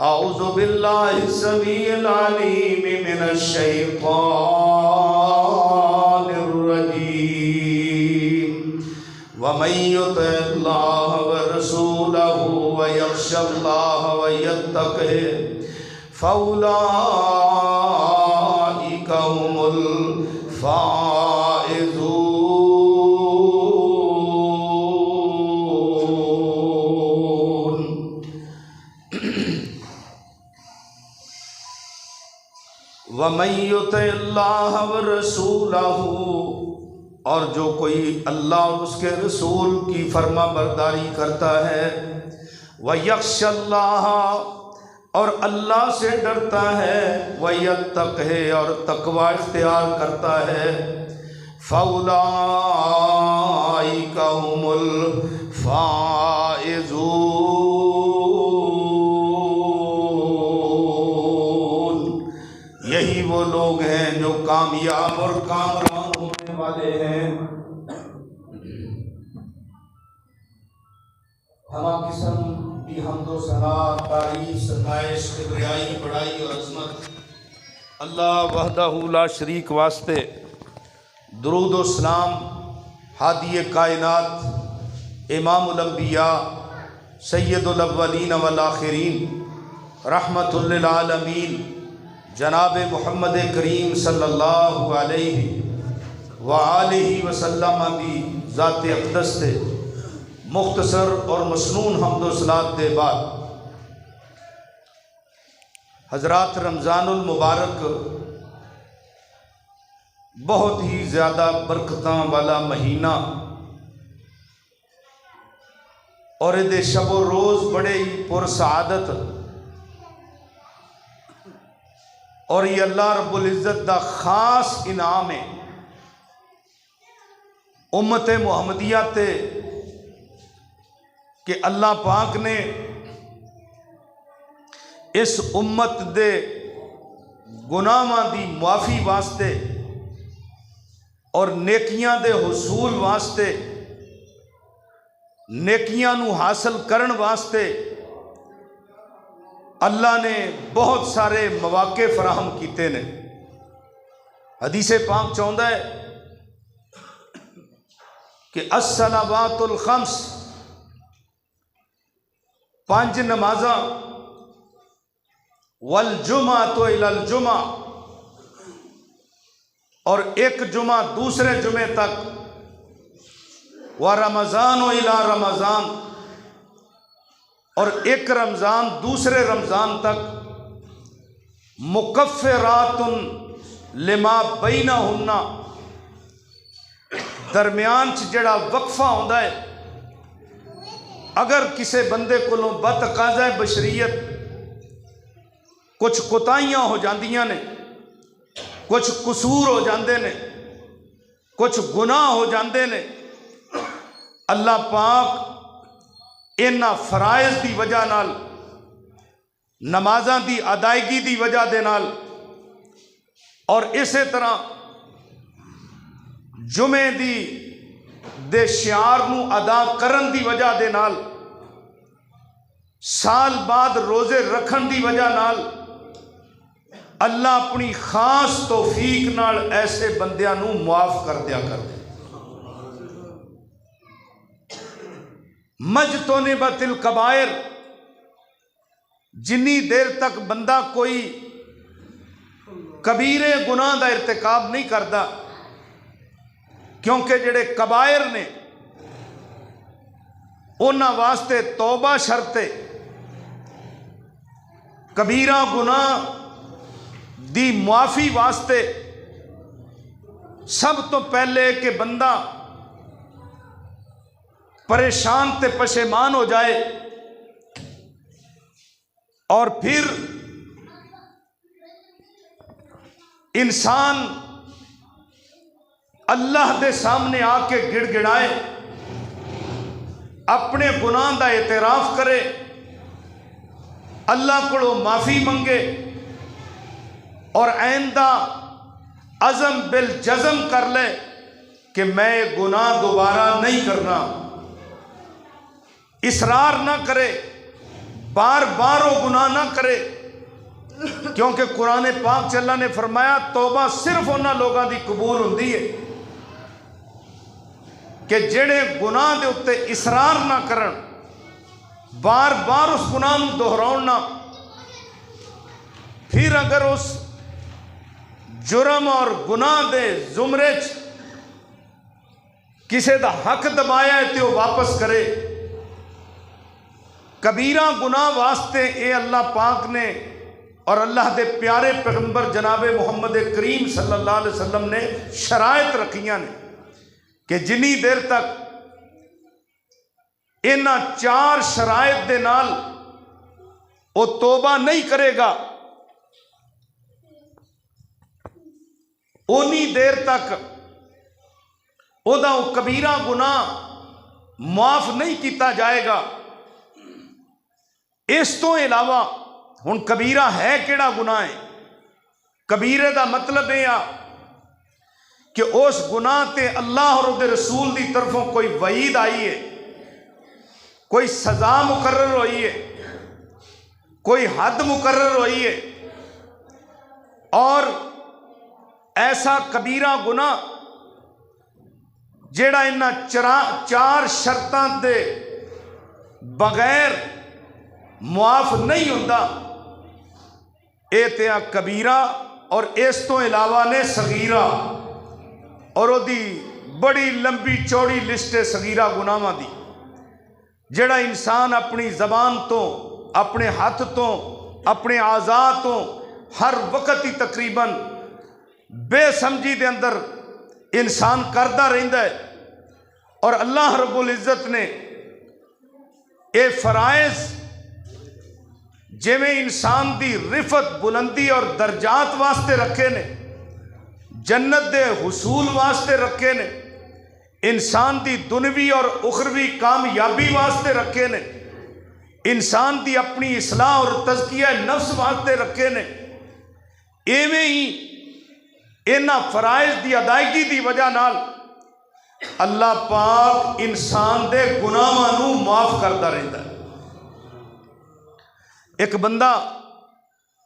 اعوذ باللہ السمیع العلیم من الشیطان الرجیم ومن يطع اللہ ورسولہ ویخشى اللہ ویتقہ فاولئک هم الفائزون۔ وَمَن يُطِعِ اللَّهَ وَرَسُولَهُ، اور جو کوئی اللہ اور اس کے رسول کی فرما برداری کرتا ہے، وَيَخْشَ اللَّهَ، اور اللہ سے ڈرتا ہے، وَيَتَّقْهِ، اور تقوی اختیار کرتا ہے، فَأُولَئِكَ هُمُ الفائزون۔ یہی وہ لوگ ہیں جو کامیاب اور کامران ہونے والے ہیں۔ ہمہ قسم کی حمد و ثنا، تعریف، ستائش، کبریائی، بڑائی اور عظمت اللہ وحدہ لا شریک واسطے۔ درود و سلام ہادی کائنات، امام الانبیاء، سید الاولین والآخرین، رحمت للعالمین، جناب محمد کریم صلی اللہ علیہ وآلہ وسلم دی ذات اقدس تے مختصر اور مسنون حمد و صلات دے بعد، حضرات رمضان المبارک بہت ہی زیادہ برکتاں والا مہینہ، اور دے شب و روز بڑے ہی پرسعادت، اور یہ اللہ رب العزت دا خاص انعام ہے امت محمدیہ تے کہ اللہ پاک نے اس امت دے گناہاں دی معافی واسطے اور نیکیاں دے حصول واسطے، نیکیاں نو حاصل کرن واسطے اللہ نے بہت سارے مواقع فراہم کیتے نے۔ حدیث پاک چاہتا ہے کہ الصلوات الخمس، 5 نمازاں، والجمعۃ الی الجمعہ، اور ایک جمعہ دوسرے جمعے تک، ورمضان الی رمضان، اور ایک رمضان دوسرے رمضان تک، مکفرات لما بینہن، درمیان جڑا وقفہ ہوندا ہے، اگر کسی بندے کو بتقاضۂ بشریت کچھ کوتاہیاں ہو جاندیاں نے، کچھ قصور ہو جاندے نے، کچھ گناہ ہو جاندے نے، اللہ پاک انہاں فرائض دی وجہ نال، نمازاں دی ادائیگی دی وجہ دے نال، اور اسی طرح جمعے دے شعار نو ادا کرن دی وجہ دے نال، سال بعد روزے رکھن دی وجہ نال، اللہ اپنی خاص توفیق نال ایسے بندیاں نو معاف کر دیا کرتے۔ مجتنبت الکبائر، جنی دیر تک بندہ کوئی کبیرے گناہ دا ارتکاب نہیں کرتا، کیونکہ جڑے کبائر نے انہاں واسطے توبہ شرط ہے۔ کبیرہ گناہ دی معافی واسطے سب تو پہلے کہ بندہ پریشان تے پشیمان ہو جائے، اور پھر انسان اللہ دے سامنے آ کے گڑ گڑائے، اپنے گناہ دا اعتراف کرے، اللہ کو معافی منگے، اور آئندہ عزم بالجزم کر لے کہ میں گناہ دوبارہ نہیں کرنا، اصرار نہ کرے، بار بار وہ گناہ نہ کرے، کیونکہ قرآن پاک چ اللہ نے فرمایا توبہ صرف انہاں لوگاں دی قبول ہوندی ہے کہ جڑے گناہ دے اتے اصرار نہ کرن، بار بار اس گناہ نو دہراؤن نہ، پھر اگر اس جرم اور گناہ دے زمرے چ کسے دا حق دبایا ہے تو وہ واپس کرے۔ کبیرہ گناہ واسطے اے اللہ پاک نے اور اللہ دے پیارے پیغمبر جناب محمد کریم صلی اللہ علیہ وسلم نے شرائط رکھیاں نے کہ جنی دیر تک انہاں 4 شرائط دے نال وہ توبہ نہیں کرے گا، اونی دیر تک او دا وہ کبیرہ گناہ معاف نہیں کیتا جائے گا۔ اس تو علاوہ ہن کبیرہ ہے کیڑا گناہ ہے؟ کبیرے دا مطلب ہے کہ اس گناہ تے اللہ اور دے رسول دی طرفوں کوئی وعید آئی ہے، کوئی سزا مقرر ہوئی ہے، کوئی حد مقرر ہوئی ہے، اور ایسا کبیرہ گناہ جیڑا انہاں 4 شرطاں دے بغیر معاف نہیں ہوتا، اے تیا کبیرہ اور اس تو علاوہ نے صغیرہ، اور وہ دی بڑی لمبی چوڑی لسٹ ہے صغیرہ گناہاں دی، جڑا انسان اپنی زبان تو، اپنے ہاتھ تو، اپنے اعضاء تو ہر وقت ہی تقریباً بے سمجھی دے اندر انسان کردہ رہندا ہے، اور اللہ رب العزت نے اے فرائض جویں انسان دی رفت بلندی اور درجات واسطے رکھے نے، جنت دے حصول واسطے رکھے نے، انسان دی دنوی اور اخروی کامیابی واسطے رکھے نے، انسان دی اپنی اصلاح اور تزکیہ نفس واسطے رکھے نے۔ ایویں ہی انہاں فرائض دی ادائیگی دی وجہ نال اللہ پاک انسان دے گناہاں نو معاف کرتا رہتا ہے۔ ایک بندہ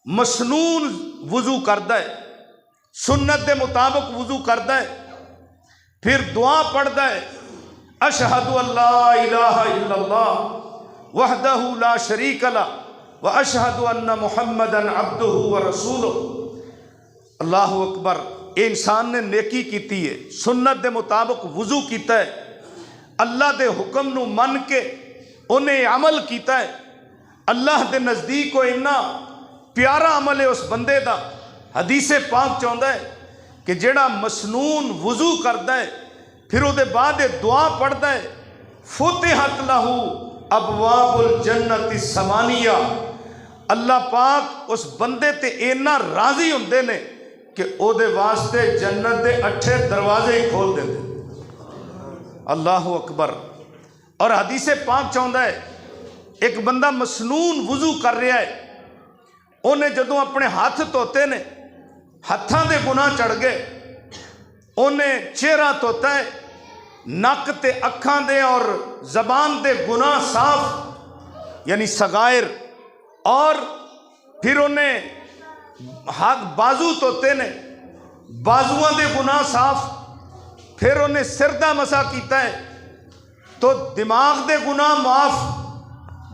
مسنون وضو کرتا ہے، سنت دے مطابق وضو کرتا ہے، پھر دعا پڑھتا ہے اشہد ان لا الہ الا اللہ وحدہ لا شریک لہ واشہد ان محمدا عبدہ ورسولہ۔ اللہ اکبر، اے انسان نے نیکی کیتی ہے، سنت دے مطابق وضو کیتا ہے، اللہ دے حکم نو من کے انہیں عمل کیتا ہے، اللہ دے نزدیک کو اتنا پیارا عمل ہے اس بندے دا۔ حدیث پاک چاہتا ہے کہ جڑا مسنون وضو کرتا ہے پھر وہ بعد دعا پڑھتا ہے فتحت لہو ابواب الجنت الثمانیہ، اللہ پاک اس بندے تے اینا راضی ہوندے نے کہ او دے واسطے جنت دے 8 دروازے ہی کھول دیتے۔ اللہ اکبر۔ اور حدیث پاک چاہتا ہے ایک بندہ مسنون وضو کر رہا ہے، انہیں جدوں اپنے ہاتھ دھوتے نے ہتھاں دے گناہ چڑھ گئے، انہیں چہرہ دھوتا ہے، نک تے اکھاں دے اور زبان دے گناہ صاف یعنی صغائر، اور پھر انہیں ہاتھ بازو دھوتے نے، بازوؤں دے گناہ صاف، پھر انہیں سر دا مسح کیتا ہے تو دماغ دے گناہ معاف،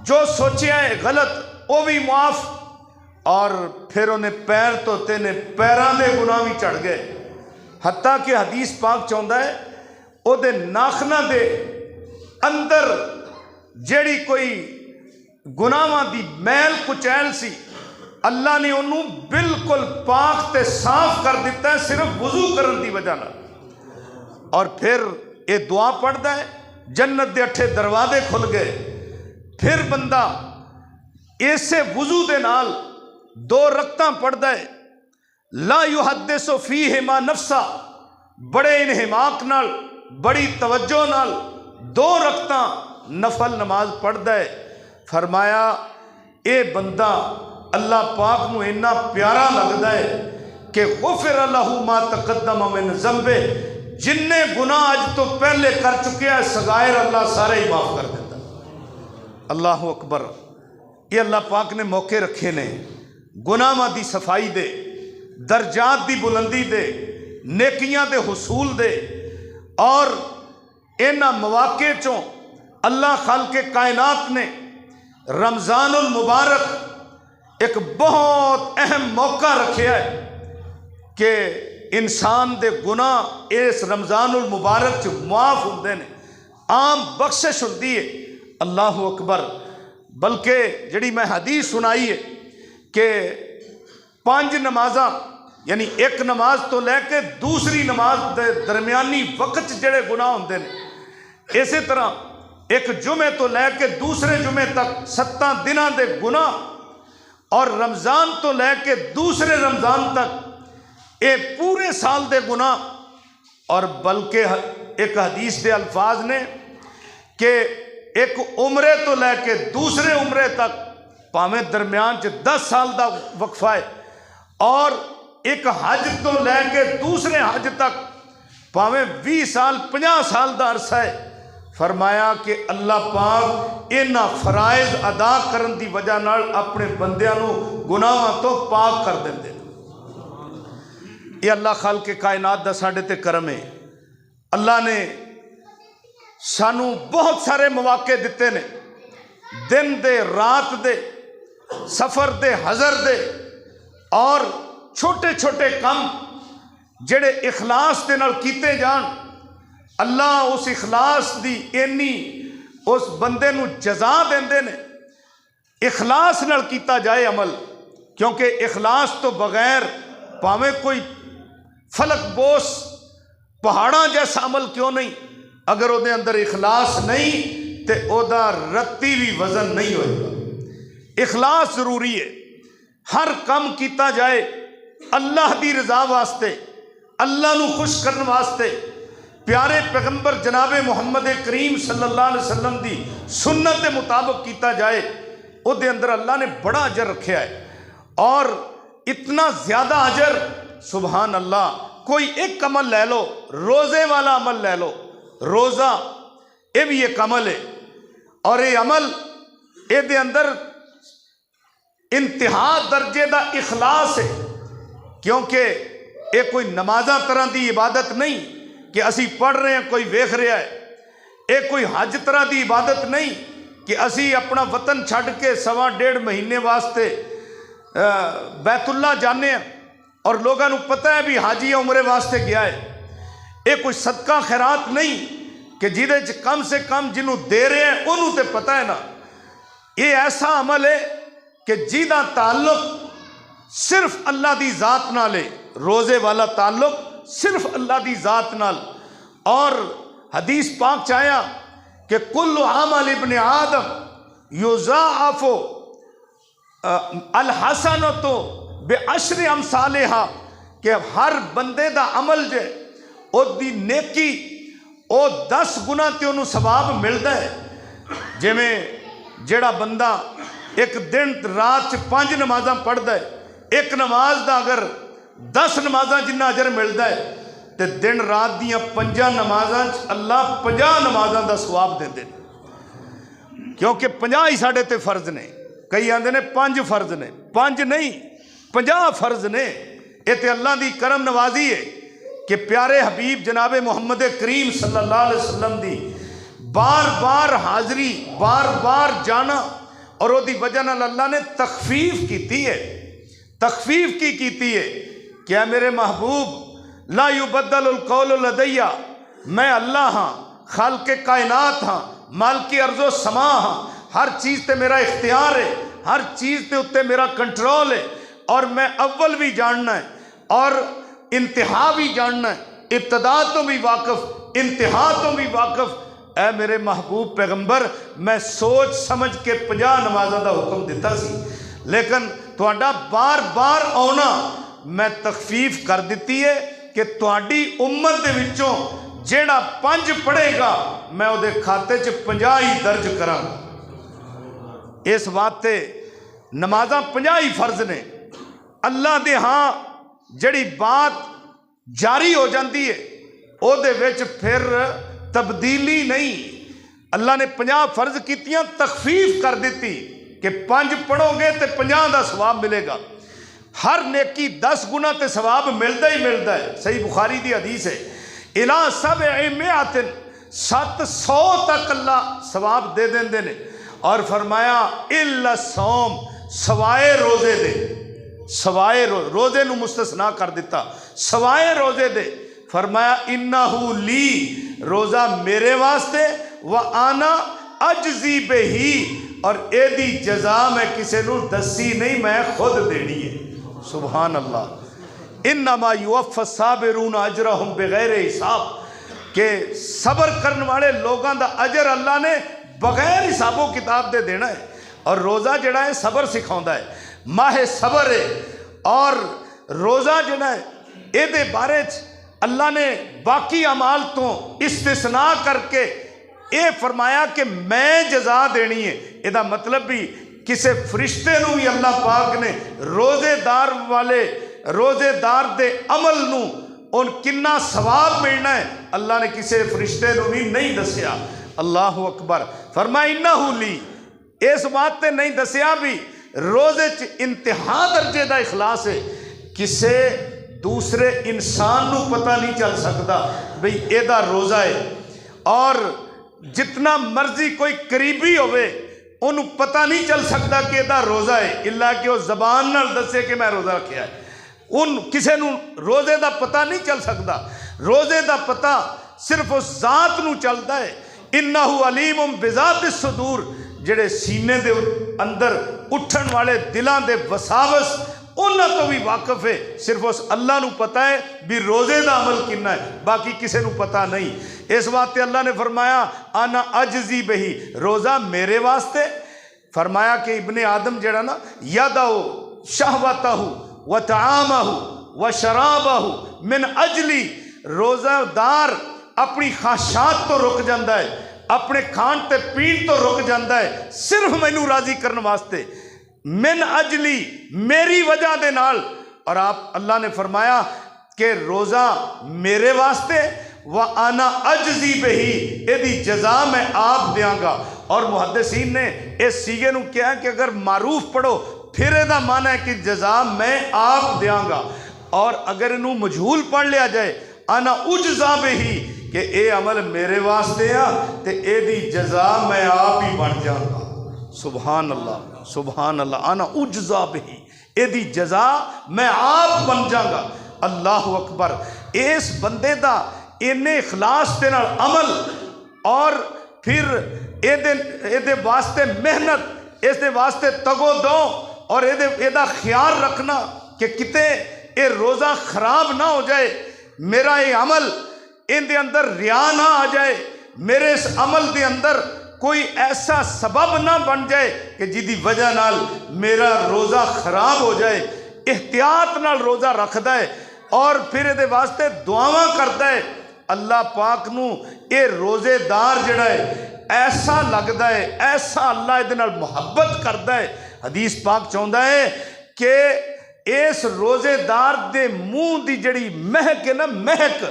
جو سوچیا ہے غلط وہ بھی معاف، اور پھر انہیں پیر دھوتے نے، پیران دے گناہ بھی چڑھ گئے۔ حتیٰ کہ حدیث پاک چاہتا ہے او دے ناخنہ دے اندر جیڑی کوئی گناہاں دی میل کچیل سی، اللہ نے انہوں بالکل پاک تے صاف کر دیتا ہے صرف وضو کرن دی وجہ نہ۔ اور پھر یہ دعا پڑھتا ہے، جنت دے 8 دروازے کھل گئے۔ پھر بندہ اسے وضو دے نال 2 رکعتاں پڑھتا ہے، لا یحدث فیہما نفسا، بڑے انہماک نال، بڑی توجہ نال 2 رکعتاں نفل نماز پڑھتا ہے۔ فرمایا اے بندہ اللہ پاک نو اتنا پیارا لگتا ہے کہ غفر لہ ما تقدم من ذنبہ، جن نے گناہ اج تو پہلے کر چکے ہیں صغائر اللہ سارے ہی معاف کر دیتا۔ اللہ اکبر۔ یہ اللہ پاک نے موقع رکھے نے گناہاں دی صفائی دے، درجات دی بلندی دے، نیکیاں دے حصول دے، اور انہاں مواقع چوں اللہ خالق کائنات نے رمضان المبارک ایک بہت اہم موقع رکھیا ہے کہ انسان دے گناہ اس رمضان المبارک چ معاف ہوندے نے، عام بخشش ہوندی ہے۔ اللہ اکبر۔ بلکہ جڑی میں حدیث سنائی ہے کہ 5 نمازاں یعنی ایک نماز تو لے کے دوسری نماز دے درمیانی وقت جڑے گناہ ہوندے نے، اسی طرح ایک جمعے تو لے کے دوسرے جمعے تک 7 دنوں دے گناہ، اور رمضان تو لے کے دوسرے رمضان تک اے پورے سال دے گناہ۔ اور بلکہ ایک حدیث دے الفاظ نے کہ ایک عمرے تو لے کے دوسرے عمرے تک پاویں درمیان 10 سال دا وقفہ ہے، اور ایک حج تو لے کے دوسرے حج تک پاویں 20 سال 50 سال دا عرصہ ہے۔ فرمایا کہ اللہ پاک انہاں فرائض ادا کرن دی وجہ نال اپنے بندیاں نو گناہاں تو پاک کر دیندے۔ یہ اللہ خالق کائنات دا ساڈے تے کرم ہے۔ اللہ نے سانو بہت سارے مواقع دیتے نے، دن دے، رات دے، سفر دے، حضر دے، اور چھوٹے چھوٹے کم جڑے اخلاص دے نال کیتے جان، اللہ اس اخلاص دی اینی اس بندے نو جزا دیندے نے۔ اخلاص نال کیتا جائے عمل، کیونکہ اخلاص تو بغیر پاویں کوئی فلک بوس پہاڑاں جیسا عمل کیوں نہیں، اگر او دے اندر اخلاص نہیں تے او دا رتی بھی وزن نہیں ہوئے گا۔ اخلاص ضروری ہے، ہر کم کیتا جائے اللہ دی رضا واسطے، اللہ نو خوش کرن واسطے، پیارے پیغمبر جناب محمد کریم صلی اللہ علیہ وسلم دی سنت کے مطابق کیتا جائے، او دے اندر اللہ نے بڑا اجر رکھیا ہے، اور اتنا زیادہ اجر، سبحان اللہ۔ کوئی ایک عمل لے لو، روزے والا عمل لے لو، روزہ یہ بھی ایک عمل ہے، اور یہ عمل یہ دے اندر انتہا درجے دا اخلاص ہے، کیونکہ یہ کوئی نمازاں طرح دی عبادت نہیں کہ اسی پڑھ رہے ہیں کوئی ویکھ رہا ہے، یہ کوئی حج طرح دی عبادت نہیں کہ اسی اپنا وطن چھڈ کے 1.5 مہینے واسطے بیت اللہ جانے ہیں اور لوگوں کو پتہ ہے بھی حاجی عمرے واسطے گیا ہے۔ یہ کوئی صدقہ خیرات نہیں کہ جیدے کم سے کم جنہوں دے رہے ہیں انہوں تے پتہ ہے نا۔ یہ ایسا عمل ہے کہ جیدہ تعلق صرف اللہ دی ذات نال ہے، روزے والا تعلق صرف اللہ دی ذات نال۔ اور حدیث پاک چاہیا کہ کل عمل ابن آدم یضاعف الحسنۃ بعشر امثالہا، کہ ہر بندے دا عمل جے او دی نیکی او 10 گنا تے انہوں ثواب ملدا ہے۔ جویں جڑا بندہ ایک دن رات 5 نمازاں پڑھدا ہے، ایک نماز دا اگر 10 نمازاں جنہ اجر ملدا ہے تے دن رات دیاں 5 نمازاں اللہ 50 نمازاں دا ثواب دیندے نے، کیونکہ 50 ہی ساڈے تے فرض نے۔ کئی آندے نے 5 فرض نے، 5 نہیں 50 فرض نے۔ یہ تے اللہ دی کرم نوازی ہے کہ پیارے حبیب جناب محمد کریم صلی اللہ علیہ وسلم دی بار بار حاضری، بار بار جانا، اور وہ دی وجہ نال اللہ نے تخفیف کیتی ہے۔ تخفیف کی کیتی ہے کہ اے میرے محبوب، لا یبدل القول لدی، میں اللہ ہاں، خالق کائنات ہاں، مالک ارض و سما ہاں، ہر چیز تے میرا اختیار ہے، ہر چیز تے اتے میرا کنٹرول ہے، اور میں اول بھی جاننا ہے اور انتہا بھی جاننا ہے، ابتدا تو بھی واقف، انتہا تو بھی واقف۔ اے میرے محبوب پیغمبر، میں سوچ سمجھ کے 50 نمازوں دا حکم دیتا سی، لیکن تہاڈا بار بار آنا میں تخفیف کر دیتی ہے کہ تہاڈی امت دے وچوں جیڑا 5 پڑھے گا میں وہ دے کھاتے چ 50 ہی درج کراں۔ اس بات تے نمازاں 50 ہی فرض نے۔ اللہ دے ہاں جڑی بات جاری ہو جاندی ہے او دے وچ پھر تبدیلی نہیں۔ اللہ نے 50 فرض کیتیاں، تخفیف کر دیتی کہ 5 پڑھو گے تو 50 دا ثواب ملے گا، ہر نیکی 10 گنا تے ثواب ملتا ہی ملتا ہے۔ صحیح بخاری دی حدیث ہے، الا 700 700 تک اللہ ثواب دے دیندے نے۔ اور فرمایا الا الصوم، سوائے روزے دے، سوائے روزے نو مستثنا کر دیتا، سوائے روزے دے۔ فرمایا انہو لی، روزہ میرے واسطے، وآنا اجزی بہی، اور اے دی جزا میں کسے نو دسی نہیں، میں خود دینی ہے۔ سبحان اللہ۔ انما یوفی الصابرون اجرہم بغیر حساب، کہ صبر کرنے والے لوگاں دا اجر اللہ نے بغیر حساب و کتاب دے دینا ہے۔ اور روزہ جڑا ہے صبر سکھاؤندا ہے، ماہ صبر ہے۔ اور روزہ جڑا ہے اے دے بارے اللہ نے باقی اعمال تو استثناء کر کے اے فرمایا کہ میں جزا دینی ہے۔ اے دا مطلب بھی کسے فرشتے نو بھی اللہ پاک نے روزے دار والے روزے دار دے عمل نو ان کنا ثواب ملنا ہے اللہ نے کسے فرشتے نو بھی نہیں دسیا۔ اللہ اکبر۔ فرمایا انہو لی، اس بات تے نہیں دسیا بھی روزے چ انتہا درجے دا اخلاص ہے، کسے دوسرے انسان نو پتہ نہیں چل سکتا بھئی اے دا روزہ ہے، اور جتنا مرضی کوئی قریبی ہوئے انہوں پتہ نہیں چل سکتا کہ اے دا روزہ ہے، اللہ کہ وہ زبان نال دسے کہ میں روزہ رکھیا ہے۔ ان کسے نو روزے دا پتہ نہیں چل سکتا، روزے دا پتہ صرف اس ذات نو چلتا ہے۔ انہو علیم بذات الصدور، جڑے سینے دے اندر اٹھن والے دلاں دے وساوس انہاں تو بھی واقف ہے، صرف اس اللہ نو پتہ ہے بھی روزے دا عمل کنا ہے، باقی کسے نو پتہ نہیں۔ اس واسطے اللہ نے فرمایا انا اجزی بہی، روزہ میرے واسطے۔ فرمایا کہ ابن آدم جڑا نا یدعو شہوتہ وطعامہ وشرابہ من اجلی، روزہ دار اپنی خواہشات تو رک جاندہ ہے، اپنے کھان تے پین تو رک جاندہ ہے، صرف مینوں راضی کرنے واسطے، من اجلی، میری وجہ دے نال۔ اور آپ اللہ نے فرمایا کہ روزہ میرے واسطے، وَأَنَا أَجْزِي بِهِ، اے دی جزا میں آپ دیاں گا۔ اور محدثین نے اس سیغے نو کیا ہے کہ اگر معروف پڑھو پھر اے دا معنی ہے کہ جزا میں آپ دیاں گا، اور اگر انہوں مجھول پڑھ لیا جائے انا اجزا بہی کہ اے عمل میرے واسطے آ تے اے دی جزا میں آپ ہی بن جاں گا۔ سبحان اللہ، سبحان اللہ۔ انا اجزا بہی، اے دی جزا میں آپ بن جاں گا۔ اللہ اکبر۔ اس بندے دا انہیں اخلاص تے نال عمل، اور پھر اے دے واسطے محنت، اس دے واسطے تگو دو، اور اے دا خیال رکھنا کہ کتے اے روزہ خراب نہ ہو جائے، میرا یہ عمل ان دے اندر ریا نہ آ جائے، میرے اس عمل دے اندر کوئی ایسا سبب نہ بن جائے کہ جی دی وجہ نال میرا روزہ خراب ہو جائے۔ احتیاط نال روزہ رکھ دے، اور پھر دے واسطے دعاواں کرتا ہے اللہ پاک نو اے روزے دار جڑا ہے ایسا لگتا ہے، ایسا اللہ دے نال محبت کرتا ہے۔ حدیث پاک چاہتا ہے کہ اس روزے دار دے منہ دی جڑی مہک ہے نا، مہک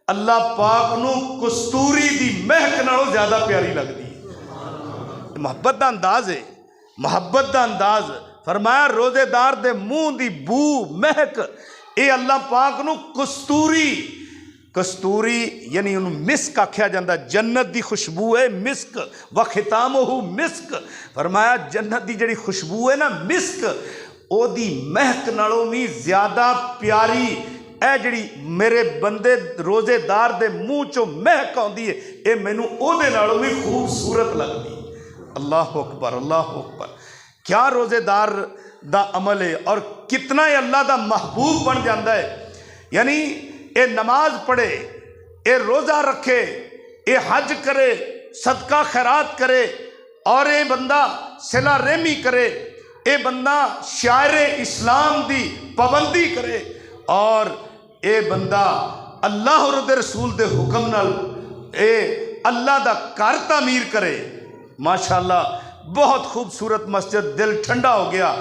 اللہ پاک نو کستوری دی مہک نالوں زیادہ پیاری لگتی ہے۔ محبت دا انداز ہے، محبت دا انداز۔ فرمایا روزے دار دے منہ دی بو مہک اے اللہ پاک نو کستوری، کستوری یعنی انہوں مسک آکھیا جاندہ، جنت دی خوشبو ہے مسک، وختامہ مسک۔ فرمایا جنت دی جڑی خوشبو ہے نا مسک، او دی مہک نالوں بھی زیادہ پیاری اے جڑی میرے بندے روزے دار دے منہ چو مہک آندی ہے، اے مینوں او دے نالوں بھی خوبصورت لگتی ہے۔ اللہ اکبر، اللہ اکبر۔ کیا روزے دار دا عمل ہے، اور کتنا ہی اللہ دا محبوب بن جاندہ ہے۔ یعنی اے نماز پڑھے، اے روزہ رکھے، اے حج کرے، صدقہ خیرات کرے، اور اے بندہ صلہ رحمی کرے، اے بندہ شاعر اسلام دی پابندی کرے، اور اے بندہ اللہ اور دے رسول دے حکم نال اے اللہ دا گھر تعمیر کرے۔ ماشاءاللہ بہت خوبصورت مسجد، دل ٹھنڈا ہو گیا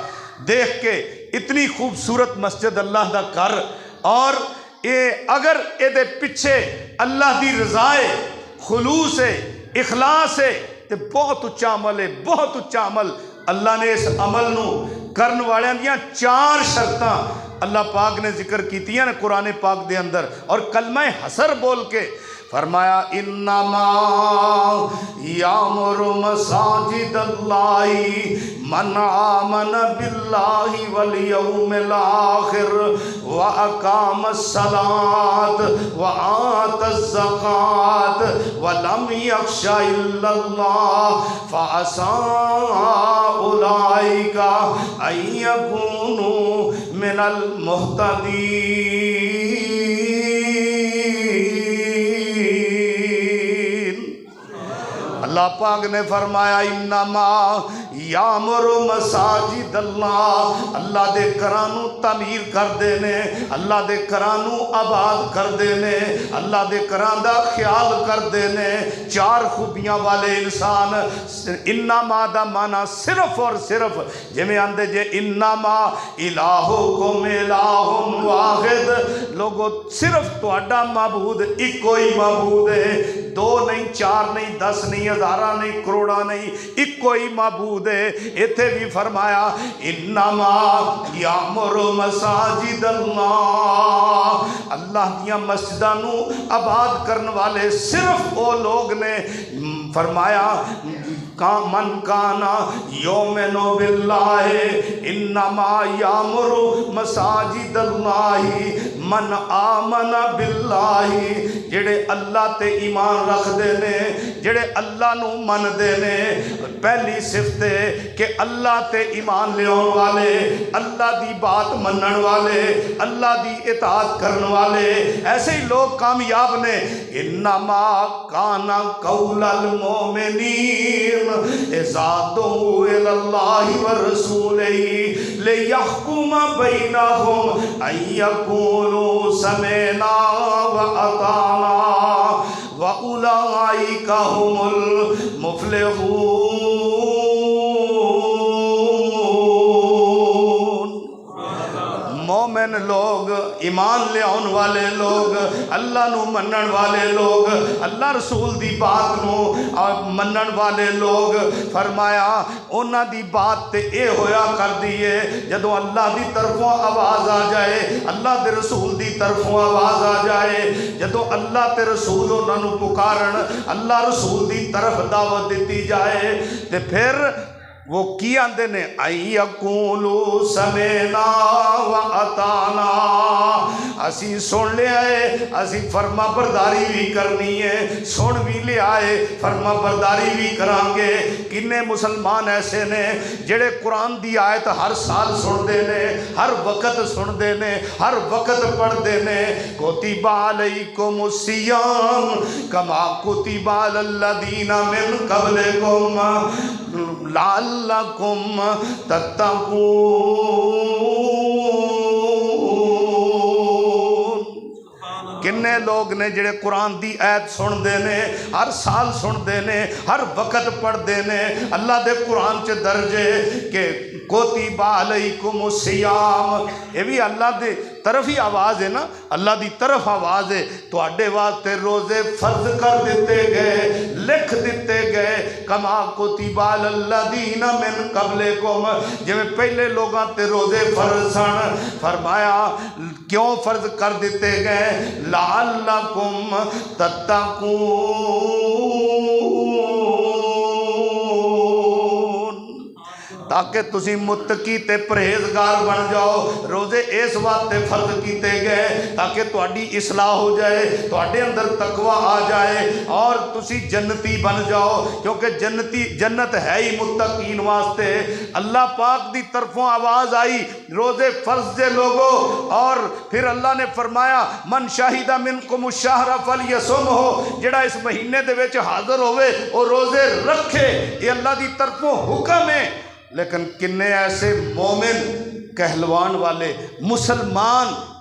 دیکھ کے، اتنی خوبصورت مسجد اللہ دا گھر، اور اے اگر اے دے پیچھے اللہ دی رضا ہے، خلوص ہے، اخلاص ہے، تے بہت اچھا عمل ہے، بہت اچھا عمل اللہ نے اس عمل نو کرن والیاں دیاں 4 شرطاں اللہ پاک نے ذکر کیتیاں نے قرآن پاک دے اندر، اور کلمہ حسر بول کے فرمایا انما یامر مساجد اللہ من آمن باللہ والیوم الآخر واقام الصلاۃ وآت الزکاۃ ولم یخش الا اللہ فعسى اولئک ان یکونوا من المہتدین۔ اللہ پاک نے فرمایا انما یامر مساجد اللہ، اللہ دے کرانو تعمیر کر دینے، اللہ دے کرانو آباد کر دینے، اللہ دے کران دا خیال کر دینے 4 خوبیاں والے انسان۔ انما دا معنی صرف اور صرف جمیں آندے جے انما الہکم الہ واحد، لوگو صرف تہاڈا معبود ایک کوئی معبود ہے، 2 نہیں 4 نہیں 10 نہیں 1000 نہیں کروڑا نہیں، ایک کوئی معبود ہے۔ ایتھے بھی فرمایا انما یامر مساجد اللہ، اللہ دیاں مسجداں نو آباد کرن والے صرف وہ لوگ نے۔ فرمایا من کانا یومن باللہ انما یامر مساجد اللہ من آمن باللہ، جڑے اللہ تے ایمان رکھ دینے، جڑے اللہ نو من دینے۔ پہلی صفت ہے کہ اللہ تے ایمان لیون والے، اللہ دی بات منن والے، اللہ دی اطاعت کرن والے، ایسے ہی لوگ کامیاب نے۔ انما کانا قول المؤمنین اذا دعوا الی اللہ ورسولہ لیحکم بینہم ان یقولوا سمعنا واطعنا واولئک هم المفلحون۔ مومن لوگ، ایمان لے آن والے لوگ، اللہ نو منن والے لوگ، اللہ رسول دی بات نو منن والے لوگ، فرمایا اونا دی بات تے اے ہویا کر دیئے جدو اللہ دی طرفوں آواز آ جائے، اللہ دے رسول دی طرفوں آواز آ جائے، جدو اللہ تے رسول انہاں نو پکارن، اللہ رسول دی طرف دعوت دیتی جائے، تے پھر وہ کی آندے نے ان یقولوا سمعنا واطعنا، اسی سن لے آئے، اسی فرما برداری بھی کرنی ہے، سن بھی لے آئے، فرما برداری بھی کرانگے۔ کنے مسلمان ایسے نے جڑے قرآن دی آیت ہر سال سن دینے، ہر وقت سن دینے، ہر وقت پڑھ دینے۔ کتب علیکم الصیام کما کتب علی الذین من قبلکم لعلکم تتقون۔ کنے لوگ نے جڑے قرآن دی آیت سن دینے، ہر سال سن دینے، ہر وقت پڑھ دینے۔ اللہ دے قرآن چ درجے کہ کتب علیکم الصیام، یہ بھی اللہ دے طرف ہی آواز ہے نا، اللہ دی طرف آواز ہے۔ تو اڈے واسطے روزے فرض کر دیتے گئے، لکھ دیتے گئے، کما کتب علی الذین من قبلکم، جویں پہلے لوگاں تے روزے فرض سن۔ فرمایا کیوں فرض کر دیتے گئے؟ لعلکم تتقون، تاکہ تسی متقی تے پرہیزگار بن جاؤ۔ روزے اس واسطے فرض کیتے گئے تاکہ تہاڈی اصلاح ہو جائے، تہاڈے اندر تقوی آ جائے اور تسی جنتی بن جاؤ، کیونکہ جنت ہے ہی متقین واسطے۔ اللہ پاک دی طرفوں آواز آئی روزے فرض دے لوگو، اور پھر اللہ نے فرمایا من شاہد منکم الشہر فلیصمہ، جڑا اس مہینے دے وچ حاضر ہوئے اور روزے رکھے، یہ اللہ دی طرفوں حکم ہے۔ لیکن کنے ایسے مومن کہلوان والے مسلمان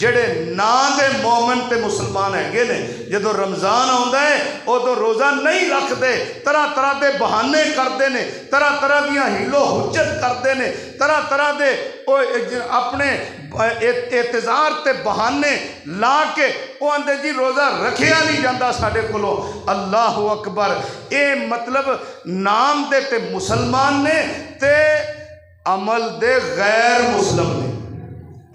ਜਿਹੜੇ ਨਾਂ ਦੇ ਮੂਮਨ ਤੇ ਮੁਸਲਮਾਨ ਹੈਗੇ ਨੇ ਜਦੋਂ ਰਮਜ਼ਾਨ ਆਉਂਦਾ ਹੈ ਉਦੋਂ ਰੋਜ਼ਾ ਨਹੀਂ ਰੱਖਦੇ, ਤਰ੍ਹਾਂ ਤਰ੍ਹਾਂ ਦੇ ਬਹਾਨੇ ਕਰਦੇ ਨੇ, ਤਰ੍ਹਾਂ ਤਰ੍ਹਾਂ ਦੀਆਂ ਹੀਲੋ ਹੁਜਤ ਕਰਦੇ ਨੇ, ਤਰ੍ਹਾਂ ਤਰ੍ਹਾਂ ਦੇ ਉਹ ਆਪਣੇ ਇਤਜ਼ਾਰ ਤੇ ਬਹਾਨੇ ਲਾ ਕੇ ਉਹ ਆਂਦੇ ਜੀ ਰੋਜ਼ਾ ਰੱਖਿਆ ਨਹੀਂ ਜਾਂਦਾ ਸਾਡੇ ਕੋਲੋਂ। ਅੱਲਾਹੁ ਅਕਬਰ। ਇਹ ਮਤਲਬ ਨਾਮ ਦੇ ਤੇ ਮੁਸਲਮਾਨ ਨੇ ਤੇ ਅਮਲ ਦੇ ਗੈਰ ਮੁਸਲਮ ਨੇ।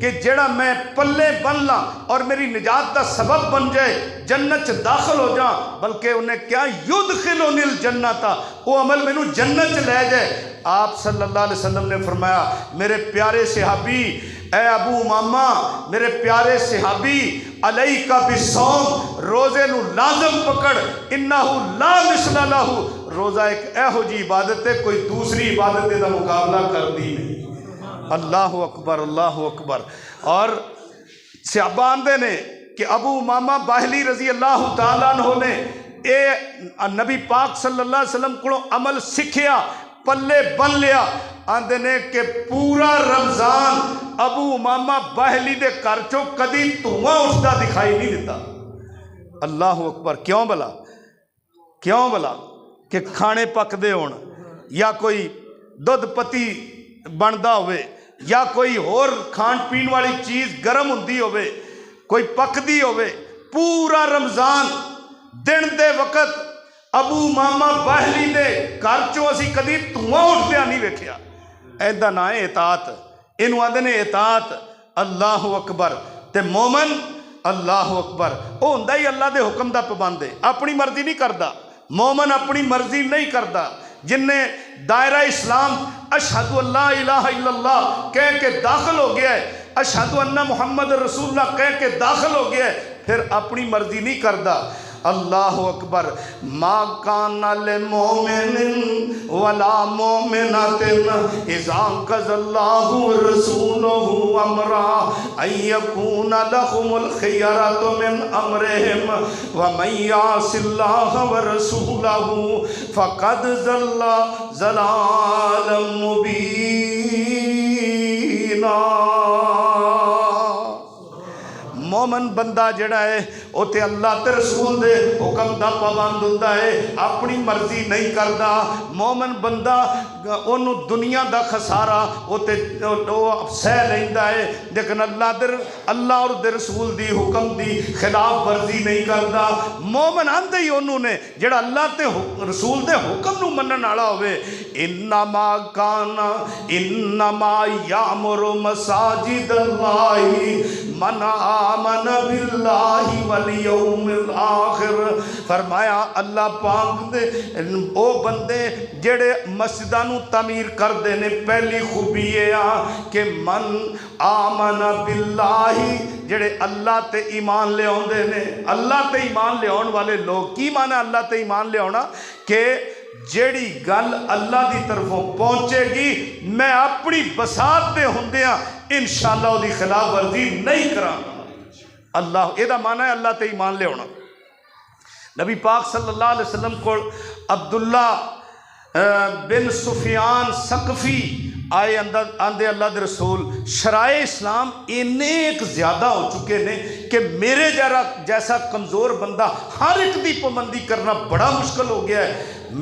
کہ جڑا میں پلے بن لا اور میری نجات دا سبب بن جائے جنت چ داخل ہو جا، بلکہ انہیں کیا یدخلنی الجنت، وہ عمل مینوں جنت چ لے جائے۔ آپ صلی اللہ علیہ وسلم نے فرمایا میرے پیارے صحابی، اے ابو امامہ میرے پیارے صحابی، علیک بالصوم، روزے نو لازم پکڑ، انہ لا مثل لہ، روزہ ایک ایہو جی عبادت ہے کوئی دوسری عبادت دا مقابلہ کر دی نہیں۔ اللہ اکبر اللہ اکبر۔ اور صحابہ آندے نے کہ ابو امامہ باہلی رضی اللہ تعالیٰ عنہ نے اے نبی پاک صلی اللہ علیہ وسلم کو عمل سکھیا، پلے بن لیا۔ آندے نے کہ پورا رمضان ابو امامہ باہلی دے گھر چوں کدی دھواں اٹھدا دکھائی نہیں دیتا۔ اللہ اکبر۔ کیوں بلا؟ کیوں بلا؟ کہ کھانے پکدے ہون، یا کوئی دودھ پتی بندا ہوئے، یا کوئی اور کھان پین والی چیز گرم ہوندی ہوئے، کوئی پکدی ہوئے، پورا رمضان دن دے وقت ابو امامہ باہلی دے گھر چوں اسی کدی دھواں اٹھدیا نہیں ویکھیا۔ ایدا نہ ہے اطاعت، اینو آندے نے اطاعت۔ اللہ اکبر۔ تے مومن اللہ اکبر او ہوندا ہی اللہ دے حکم دا پابند ہے، اپنی مرضی نہیں کردا۔ مومن اپنی مرضی نہیں کردا، جن نے دائرہ اسلام اشہد اللہ الہ الا اللہ کہہ کے داخل ہو گیا ہے، اشہد ان محمد رسول اللہ کہہ کے داخل ہو گیا ہے، پھر اپنی مرضی نہیں کردا۔ اللہ اکبر۔ ما کان للمؤمن ولا مؤمنۃ اذا قضى الله ورسوله امرا ان يكون لهم الخيرة من امرهم ومن يعص الله ورسوله فقد ضل ضلالا مبینا۔ مومن بندہ جڑا ہے وہ تے اللہ تے رسول دے حکم دا پابند ہوتا ہے، اپنی مرضی نہیں کردا۔ مومن بندہ انہوں دنیا دا خسارہ وہ سہ لیندا ہے، لیکن اللہ اور دے رسول دی حکم دی خلاف ورزی نہیں کردا۔ مومن آندے ہی انہوں نے جڑا اللہ تے رسول دے حکم نو منن والا ہوئے۔ انما یامر مساجد اللہ من آمن باللہ والیوم الآخر۔ فرمایا اللہ پاک دے او بندے جڑے مسجداں نو تعمیر کر دے نے، پہلی خوبی یہ آ کہ من آمن باللہ، جڑے اللہ تے ایمان لے آندے نے۔ اللہ تے ایمان لے آن والے لوگ کی مانا اللہ تے ایمان لے آنا؟ کہ جیڑی گل اللہ دی طرفوں پہنچے گی میں اپنی بساط دے ہوندیاں انشاءاللہ وہ دی خلاف ورزی نہیں کراں۔ اللہ یہ مانا ہے اللہ تے ایمان لے آنا۔ نبی پاک صلی اللہ علیہ وسلم کو عبداللہ بن سفیان ثقفی آئے آندے اللہ دے رسول، شرائع اسلام انیک زیادہ ہو چکے نے کہ میرے جیسا کمزور بندہ ہر ایک دی پابندی کرنا بڑا مشکل ہو گیا ہے۔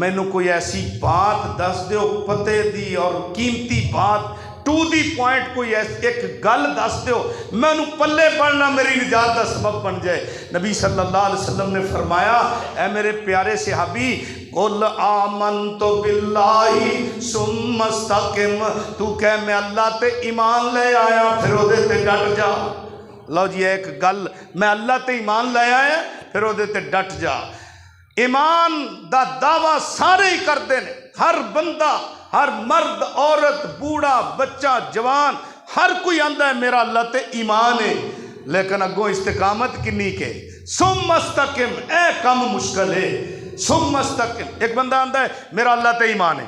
مینوں کوئی ایسی بات دس دیو پتے دی اور قیمتی بات ٹو دی پوائنٹ، کوئی ایک گل دس دیو میں انہوں پلے پڑھنا میری نجات کا سبب بن جائے۔ نبی صلی اللہ علیہ وسلم نے فرمایا اے میرے پیارے صحابی، قل آمنت باللہ ثم استقم، تو کہہ میں اللہ تے ایمان لے آیا پھر وہ دے تے ڈٹ جا۔ لو جی ایک گل، میں اللہ تے ایمان لے آیا پھر وہ دے تے ڈٹ جا۔ ایمان دا دعویٰ سارے ہی کر دے نے، ہر بندہ، ہر مرد، عورت، بوڑھا، بچہ، جوان، ہر کوئی آندہ ہے میرا اللہ تے ایمان ہے، لیکن اگوں استقامت کنی کے ثم استقم، اے کم مشکل ہے۔ ثم استقم، ایک بندہ آندہ ہے میرا اللہ تے ایمان ہے،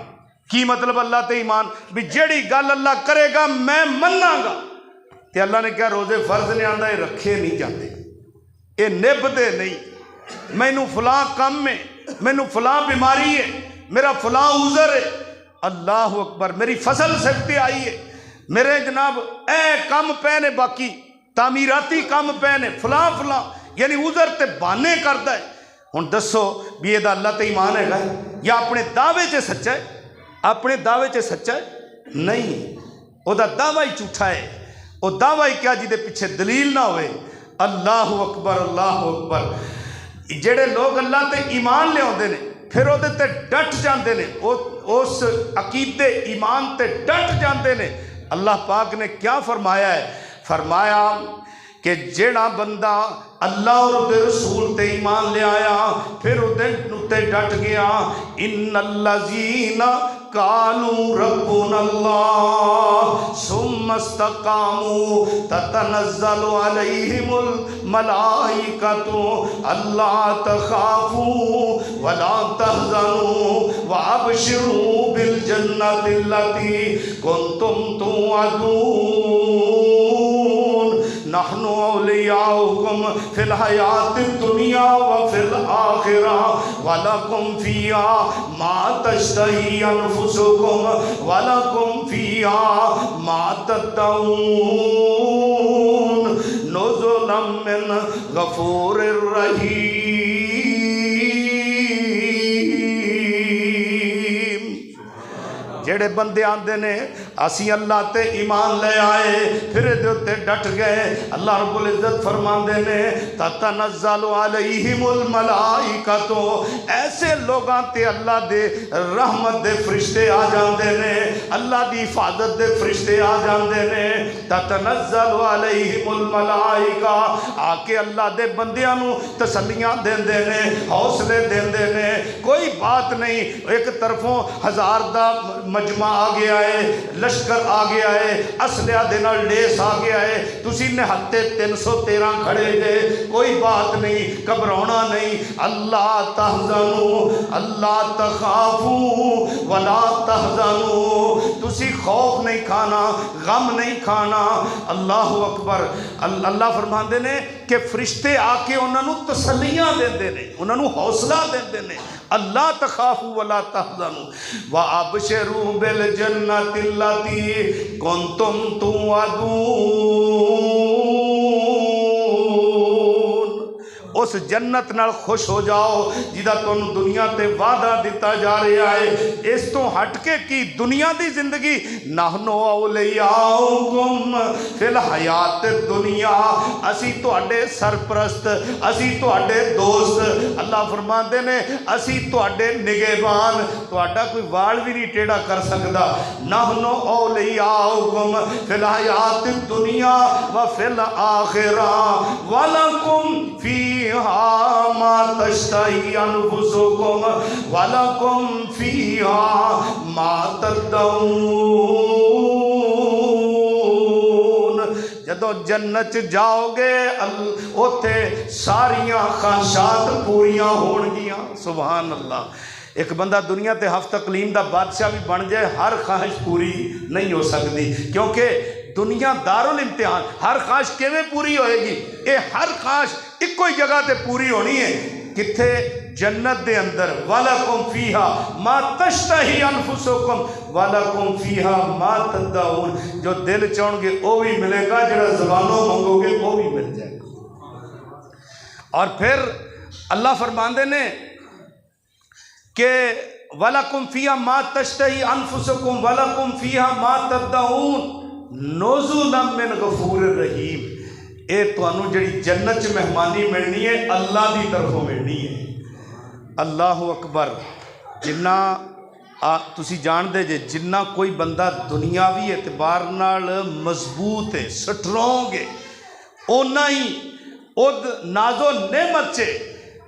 کی مطلب اللہ تے ایمان؟ بھی جیڑی گل اللہ کرے گا میں مننا گا۔ تے اللہ نے کہا روزے فرض نے آندہ ہے رکھے نہیں جاندے، اے نب دے نہیں، مینوں فلاں کم میں، مینوں فلاں بیماری ہے، میرا فلاں عذر ہے، اللہ اکبر، میری فصل سکتے آئی ہے، میرے جناب اے کم پینے، باقی تعمیراتی کم پینے، فلاں فلاں، یعنی عذر تے بانے کرتا ہے۔ ہن دسو بھی یہ اللہ تے ایمان ہے گا یا اپنے دعوے چ سچا ہے؟ اپنے دعوے چ سچا ہے نہیں، وہ دعویٰ ہی جھوٹا ہے، وہ دعویٰ ہی کیا جی دے پیچھے دلیل نہ ہوئے۔ اللہ اکبر اللہ اکبر۔ جڑے لوگ اللہ تے ایمان لے آندے نے پھر وہ تے ڈٹ جاندے نے، اس عقیدے ایمان تے ڈٹ جاندے نے۔ اللہ پاک نے کیا فرمایا ہے؟ فرمایا کہ جیڑا بندہ اللہ اور دے رسول تے ایمان لے آیا پھر تے ڈٹ گیا، ان الذین قالوا ربنا اللہ ثم استقاموا تتنزل علیہم الملائکۃ الا تخافوا ولا تحزنوا وابشروا بالجنۃ التي کنتم توعدون نحن اولیاؤکم فی الحیات الدنیا وفی الآخرہ ولکم فیہا ما تشتہی انفسکم ولکم فیہا ما تدعون نزلا من غفور الرحیم۔ جڑے بندے آندے نے اسی اللہ تے ایمان لے آئے پھر دے ڈٹ گئے، اللہ رب العزت فرماندے نے تتنزل علیہم الملائکۃ، ایسے لوگاں تے اللہ دے رحمت دے فرشتے آ جاندے نے، اللہ دی حفاظت دے فرشتے آ جاندے نے۔ تتنزل علیہم الملائکہ، آ کے اللہ دے بندیاں نو تسلیاں دیندے نے، حوصلے دیندے نے، کوئی بات نہیں ایک طرفوں ہزار دا مجمع آ گیا ہے، لشکر آ گیا ہے، اسلحہ دے نال لیس آ گیا ہے، تسی نہتے 313 کھڑے جے، کوئی بات نہیں، گھبرانا نہیں۔ اللہ تحزنوا، اللہ تخافوا ولا تحزنوا، تسی خوف نہیں کھانا، غم نہیں کھانا۔ اللہ اکبر۔ اللہ فرماندے نے کہ فرشتے آ کے انہاں نو تسلیاں دیندے نے، انہاں نو حوصلہ دیندے نے۔ اللہ تخافوا ولا تحزنوا وابشروا بالجنۃ التي کنتم توعدون، اس جنت نال خوش ہو جاؤ جدا تم دنیا تے وعدہ دیتا جا رہا ہے۔ اس تو ہٹ کے کی دنیا دی زندگی، نحن اولیاؤکم فی الحیات الدنیا، اسی تواڈے سرپرست، اسی تواڈے دوست۔ اللہ فرماندے نے اسی تواڈے نگہبان، تواڈا کوئی وال بھی نہیں ٹیڑھا کر سکدا۔ نحن اولیاؤکم فی الحیات الدنیا وفی الآخرہ ولکم فیہا ما تشتہی انفسکم ولکم فیہا ما تدعون۔ جدو جنت جاؤ گے اوتھے ساریاں خواہشات پوریاں ہون گیاں۔ سبحان اللہ۔ ایک بندہ دنیا تے ہفت اقلیم دا بادشاہ بھی بن جائے، ہر خواہش پوری نہیں ہو سکتی، کیونکہ دنیا دار الامتحان، ہر خواہش کیویں پوری ہوئے گی؟ اے ہر خواہش ایک ہی جگہ تے پوری ہونی ہے، کتھے؟ جنت دے اندر۔ وَلَكُمْ فِيهَا مَا تَشْتَهِي أَنفُسُكُمْ وَلَكُمْ فِيهَا مَا تَدَّعُونَ، جو دل چاہو گے وہ بھی ملے گا، جڑا زبانوں منگو گے وہ بھی مل جائے گا۔ اور پھر اللہ فرماندے نے کہ وَلَكُمْ فِيهَا مَا تَشْتَهِي أَنفُسُكُمْ وَلَكُمْ فِيهَا مَا تَدَّعُونَ نُزُلًا مِّن غَفُورٍ رَحِيمٍ۔ اے تانوں جڑی جنت چ مہمانی ملنی ہے اللہ دی طرفوں ملنی ہے۔ اللہ اکبر۔ جنہ تسی جان دے جے جنہ کوئی بندہ دنیاوی اعتبار نال مضبوط ہے، سٹرونگ ہے، اونا ہی اود نازو نعمت چے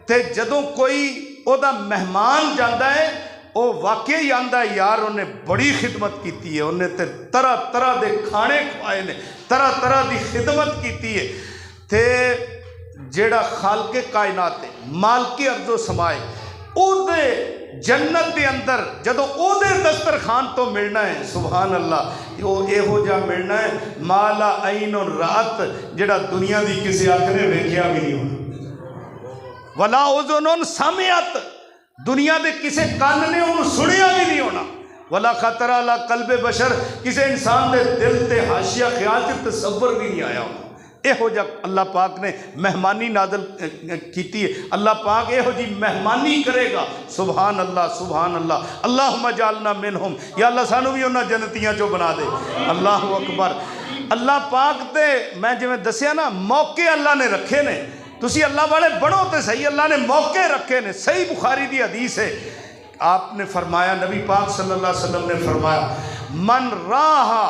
تے جدوں کوئی او دا مہمان جاندا ہے او واقعی آندا ہے یار انہیں بڑی خدمت کیتی ہے، انہیں تے طرح طرح دے کھانے کھوائے نے، طرح طرح دی خدمت کیتی ہے۔ تے جیڑا خالق کائنات ہے، مالک ارض و سمائے، او دے جنت دے اندر جدو او دے دسترخوان تو ملنا ہے، سبحان اللہ، او اے ہو جا ملنا ہے مالا عین رات، جیڑا دنیا دی کسی آنکھ نے ویکھیا بھی نہیں ہونا، ولا اذن سمعت، دنیا دے کسے کان نے انہوں سنیا بھی نہیں ہونا، ولا خطر علی قلب بشر، کسے انسان دے دل تے حاشیہ خیال سے تصور بھی نہیں آیا ہونا۔ اے ہو جا اللہ پاک نے مہمانی نازل کیتی ہے، اللہ پاک اے ہو جی مہمانی کرے گا۔ سبحان اللہ سبحان اللہ۔ اللہم اجعلنا منہم، یا اللہ سانو بھی انہاں جنتیاں جو بنا دے۔ اللہ اکبر۔ اللہ پاک تے میں جو میں دسیا نا موقع اللہ نے رکھے نے، تسی اللہ والے بڑھو تے صحیح، اللہ نے موقع رکھے نے۔ صحیح بخاری دی حدیث ہے، آپ نے فرمایا، نبی پاک صلی اللہ علیہ وسلم نے فرمایا، من راہا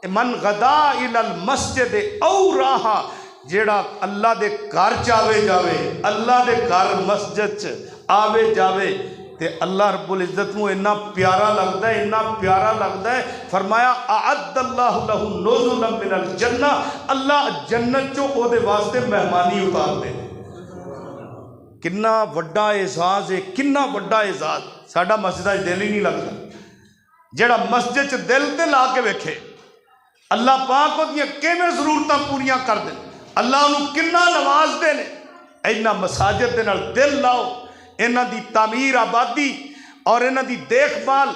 من غدا الی المسجد او راہا، جیڑا اللہ دے گھر چاوے جاوے، اللہ دے گھر مسجد چ آوے جاوے تے اللہ رب العزت نو اتنا پیارا لگتا ہے، اتنا پیارا لگتا ہے، فرمایا اعد اللہ لہ نزلا من الجنہ، اللہ جنت چو او دے واسطے مہمانی اتار دے۔ کنا وڈا اعزاز ہے، کنا وڈا اعزاز۔ ساڈا مسجد دل ہی نہیں لگتا، جیڑا مسجد چ دل تے لا کے ویکھے اللہ پاک کو دیاں کیویں ضرورتاں پوریاں کر دے، اللہ انہوں کنا نواز دے نے۔ اینا مساجد دے نال دل لاؤ، انہاں دی تعمیر آبادی اور انہاں دی دیکھ بھال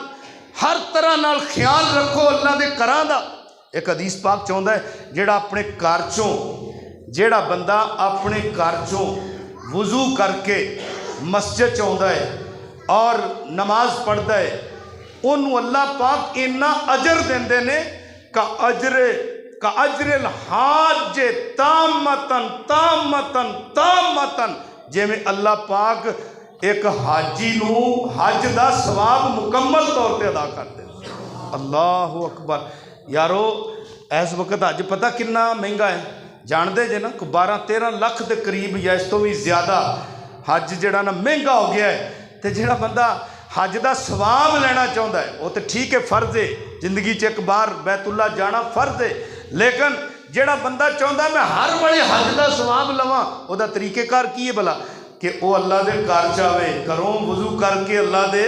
ہر طرح نال خیال رکھو اللہ دے گھراں دا۔ ایک حدیث پاک چاہندا ہے جیڑا اپنے گھر چوں، جیڑا بندہ اپنے گھر چوں وضو کر کے مسجد چاہندا ہے اور نماز پڑھدا ہے، انہوں اللہ پاک اتنا اجر دیندے نے کا اجر الحاج تامتن تامتن تامتن، جے میں اللہ پاک ایک حاجی نو حج دا ثواب مکمل طور پہ ادا کر دے۔ اللہ اکبر۔ یارو اس وقت حج پتہ کنا مہنگا ہے، جان دے جے نا، 12-13 لاکھ دے قریب یا اس تو بھی زیادہ حج جڑا نا مہنگا ہو گیا ہے۔ تے جڑا بندہ حج دا ثواب لینا چاہتا ہے وہ تو ٹھیک ہے، فرض ہے، زندگی چ ایک بار بیت اللہ جانا فرض ہے، لیکن جڑا بندہ چاہتا ہے میں ہر بڑے حج دا ثواب لواں، وہ دا طریقہ کار کی ہے بھلا؟ کہ وہ اللہ دے گھر چاہے، گھروں وضو کر کے اللہ دے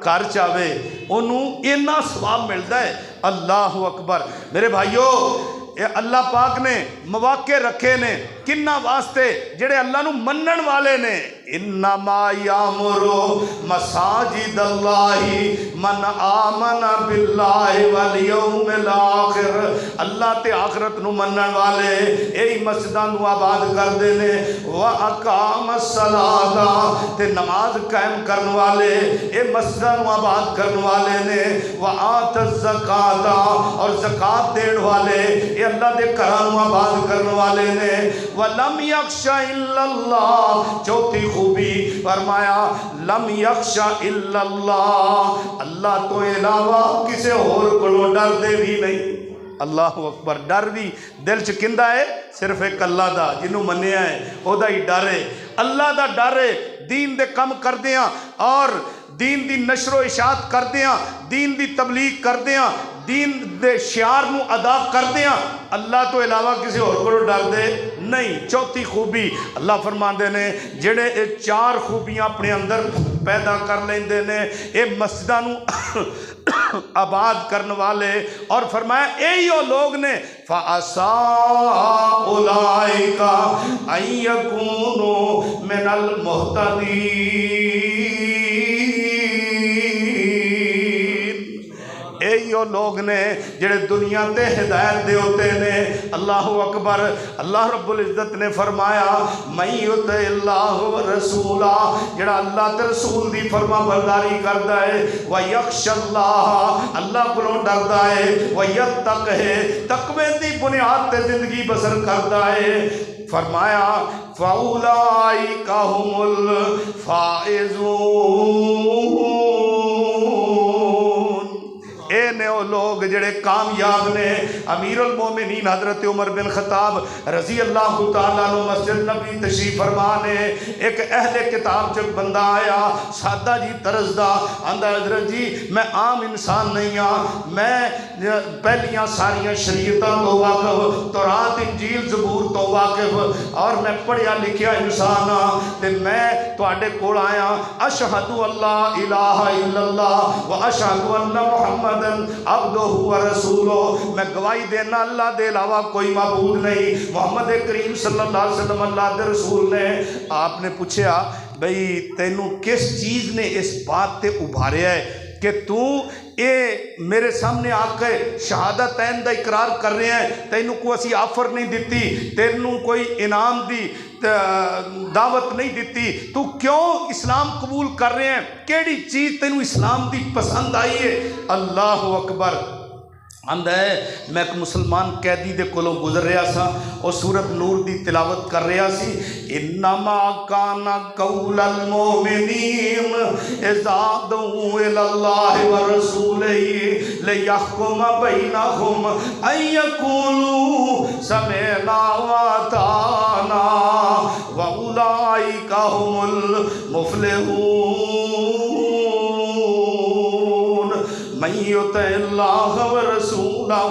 گھر چاہے، انہوں اتنا ثواب ملتا ہے۔ اللہ اکبر۔ میرے بھائیو، اللہ پاک نے مواقع رکھے نے کنہ واسطے جڑے اللہ نو منن والے نے۔ انما یامرو مساجد اللہ من آمن باللہ والیوم الاخر، اللہ تے آخرت نو منن والے اے مسجداں نو آباد کر دے نے، واقام الصلاۃ تے نماز قائم کرن والے اے مسجداں نو آباد کرن والے نے، وآت الزکاۃ اور زکات دین والے اے اللہ دے گھراں نو آباد کرن والے نے، ولم یخش الا اللہ، چوتھی خوبی فرمایا لم یخش الا اللہ، اللہ تو علاوہ کسے اور کو ڈر دے بھی نہیں۔ اللہ اکبر۔ ڈر بھی دل چ کیندا ہے صرف ایک اللہ دا، جنوں منیا ہے او دا ہی ڈر ہے، اللہ دا ڈر ہے۔ دین دے کم کردیاں اور دین دی نشر و اشاعت کردیاں، دین دی تبلیغ کردیاں، دین دے شعار نو ادا کردیاں اللہ تو علاوہ کسی اور کو ڈر دے نہیں۔ چوتھی خوبی اللہ فرماندے نے جڑے اے 4 خوبیاں اپنے اندر پیدا کر لیندے نے اے مسجداں نو آباد کرن والے، اور فرمایا ایو لوگ نے فَأَسَا أُولَئِكَ أَن يَكُونُوا مِنَ الْمُهْتَدِينَ، ایو لوگ نے جڑے دنیا تے ہدایت دے ہوتے نے۔ اللہ اکبر۔ اللہ رب العزت نے فرمایا مَن یُطِعِ اللَّهَ وَرَسُولَهُ، جڑا اللہ تے رسول دی فرما برداری کردا ہے، وَيَخْشَ اللَّهَ، اللہ کو ڈردا ہے، وَيَتَّقْهُ، تقوی دی بنیاد تے زندگی بسر کردا ہے، فرمایا فَأُولَئِكَ هُمُ الْفَائِزُونَ، اے نے وہ لوگ جڑے کامیاب نے۔ امیر المومنین حضرت عمر بن خطاب رضی اللہ تعالیٰ عنہ مسجد نبی تشریف فرما نے، ایک اہل کتاب چک بندہ آیا سادہ جی طرز دا، آندہ حضرت جی میں عام انسان نہیں ہاں، میں پہلیاں ساریاں شریعتاں تو واقف، تورات انجیل زبور تو واقف، اور میں پڑھیا لکھیا انسان ہاں، تے میں تواڈے کول آیا اشہد اللہ الہ الا اللہ و اشہد ان محمد عبدہ و رسولہ، میں گواہی دینا اللہ دے علاوہ کوئی معبود نہیں، محمد کریم صلی اللہ علیہ وسلم اللہ دے رسول نے۔ آپ نے پوچھا بھئی تینوں کس چیز نے اس بات تے ابھاریا ہے کہ تو اے میرے سامنے آ کے شہادتین دا اقرار کر رہے ہیں، تینوں کو اسی آفر نہیں دیتی، تینوں کوئی انعام دی دعوت نہیں دیتی، تو کیوں اسلام قبول کر رہے ہیں؟ کیڑی چیز تینوں اسلام دی پسند آئی ہے؟ اللہ اکبر۔ آندا ہے میں ایک مسلمان قیدی دے کولوں گزر رہا سا اور سورت نور دی تلاوت کر رہا سی انما کان قول المؤمنین اذا دعوا الی اللہ ورسولہ لیحکم بینہم ان یقولوا سمعنا واطعنا واولئک هم المفلحون من یطع اللہ ورسولہ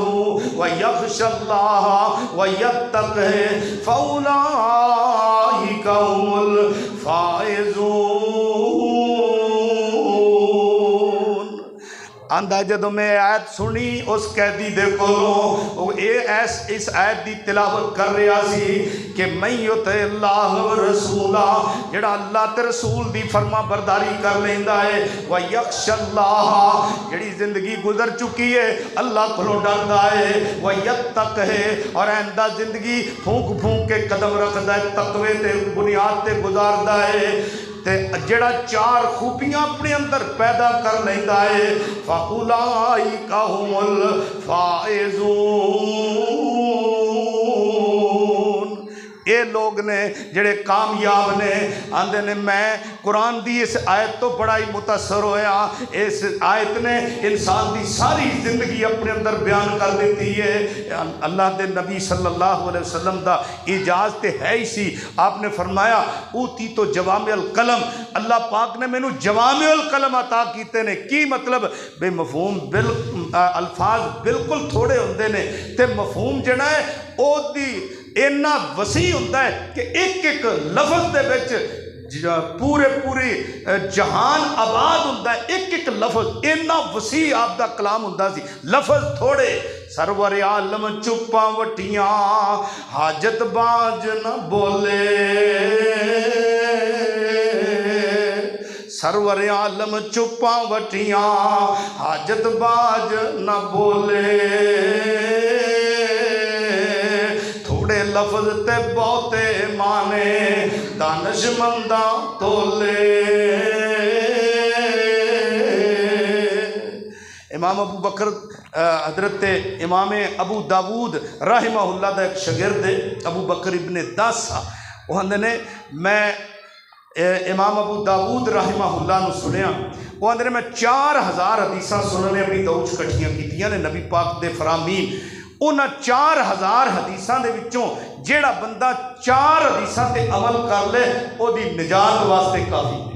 ویخشى اللہ ویتقہ فاولئک هم الفائزون۔ آندا جدو میں آیت سنی اس قیدی دے کولوں اس آیت دی تلاوت کر رہا سی کہ من یطع اللہ ورسولہ جڑا اللہ تے رسول دی فرما برداری کر لیندا ہے ویخشى اللہ جڑی زندگی گزر چکی ہے اللہ کولوں ڈردا ہے ویتقہ اور آئندہ زندگی پھونک پھونک کے قدم رکھدا ہے تقوی تے بنیاد تے گزاردا ہے تے جڑا چار خوبیاں اپنے اندر پیدا کر لیندا ہے فاولئک هم الفائزون۔ اے لوگ نے جڑے کامیاب نے آندے نے میں قرآن دی اس آیت تو بڑا ہی متاثر ہویا اس آیت نے انسان دی ساری زندگی اپنے اندر بیان کر دیتی ہے۔ اللہ دے نبی صلی اللہ علیہ وسلم دا اعجاز تے ہے ہی سی آپ نے فرمایا اوتی تو جوامع القلم اللہ پاک نے مینوں جوامع القلم عطا کیتے نے کی مطلب بے مفہوم الفاظ بالکل تھوڑے ہوندے نے تے مفہوم جڑا ہے او دی اینا وسیع ہوتا ہے کہ ایک ایک لفظ دے وچ پوری جہان آباد ہوتا ہے ایک ایک لفظ اینا وسیع آپ دا کلام ہوتا سی لفظ تھوڑے سرور عالم چپاں وٹیاں حاجت باج نہ بولے سرور عالم چپاں وٹیاں حاجت باج نہ بولے لفظ تے بہتے مانے دانش مندہ تولے۔ امام ابو بکر حضرت امام ابو داود رحمہ اللہ دا ایک شاگرد ابو بکر ابن داسا وہ ہندے نے میں امام ابو داود رحمہ اللہ نو سنیا وہ ہندے نے میں 4000 حدیثاں سننے اپنی دوچ کٹھیاں کیتیاں نے نبی پاک دے فرامین انہاں 4000 حدیثاں دے وچوں جیڑا بندہ 4 حدیثاں تے عمل کر لے او دی نجات واسطے کافی ہے۔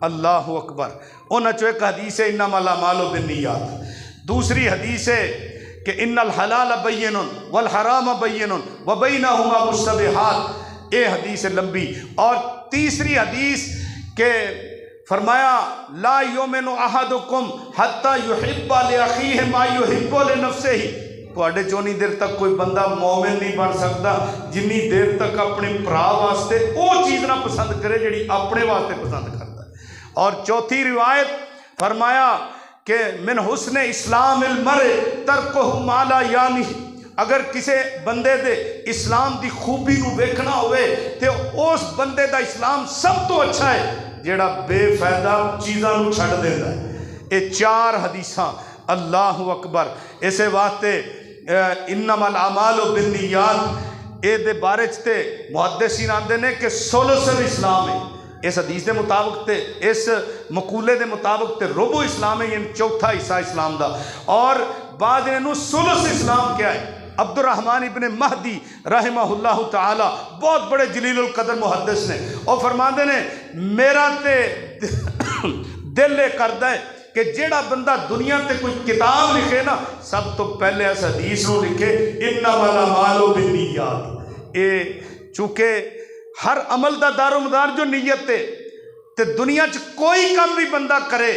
اللہ اکبر۔ انہاں چوں ایک حدیث ہے انما الاعمال بالنیات، دوسری حدیث ہے کہ ان الحلال بین والحرام بین وبینہما مشتبہات، یہ حدیث لمبی، اور تیسری حدیث کہ فرمایا لا یؤمن احدکم حتی یحب لاخیہ ما یحب لنفسہ، تواڈے چونی دیر تک کوئی بندہ مومن نہیں بن سکتا جنی دیر تک اپنے بھرا واسطے وہ چیز نہ پسند کرے جڑی اپنے واسطے پسند کرتا ہے۔ اور چوتھی روایت فرمایا کہ من حسن اسلام المرء ترکہ ما لا یعنی، اگر کسی بندے دے اسلام دی خوبی نو ویکھنا ہوئے تے اس بندے دا اسلام سب تو اچھا ہے جڑا بے فائدہ چیزاں نو چھڑ دیندا ہے۔ یہ 4 حدیثاں اللہ اکبر۔ اسے واسطے انما الاعمال بالنیات اے دے بارے تے محدثین آندے نے کہ ثلث الاسلام ہے، اس حدیث دے مطابق تے اس مقولے دے مطابق تے ربع اسلام ہے، یعنی چوتھا حصہ اسلام دا، اور بعد انہوں ثلث اسلام کیا ہے۔ عبد الرحمن ابن مہدی رحمہ اللہ تعالی بہت بڑے جلیل القدر محدث نے اور فرماندے نے میرا تے دل لے کردہ ہے کہ جیڑا بندہ دنیا تے کوئی کتاب لکھے نا سب تو پہلے اس حدیث نو لکھے انما الاعمال بالنیات۔ اے چونکہ ہر عمل دا دار و مدار جو نیت تے دنیا چ کوئی کام بھی بندہ کرے،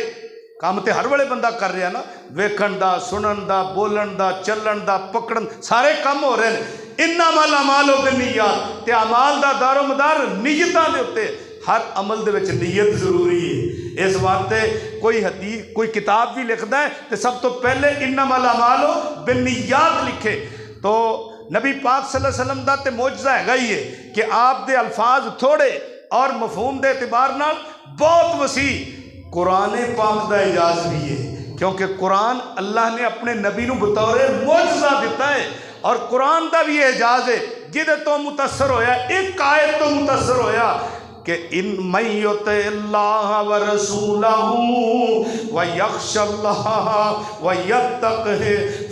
کام تے ہر ویلے بندہ کر رہا نا، ویکھن دا، سنن دا، بولن دا، چلن دا، پکڑن سارے کام ہو رہے ہیں۔ انما الاعمال بالنیات تے اعمال دا دار و مدار نیتاں دے اوتے، ہر عمل دے وچ نیت ضروری ہے۔ اس واسطے کوئی حدیث کوئی کتاب بھی لکھدا ہے تو سب تو پہلے انما الاعمال بالنیات لکھے۔ تو نبی پاک صلی اللہ علیہ وسلم دا تے معجزہ ہے ہی ہے کہ آپ دے الفاظ تھوڑے اور مفہوم دے اعتبار نال بہت وسیع۔ قرآن پاک دا اعجاز بھی ہے کہ کیونکہ قرآن اللہ نے اپنے نبی نو بطور معجزہ دیتا ہے، اور قرآن دا بھی اعجاز ہے جدے تو متاثر ہویا، ایک آیت تو متاثر ہویا کہ ان من یطع اللہ ورسولہ ویخشی اللہ ویتقہ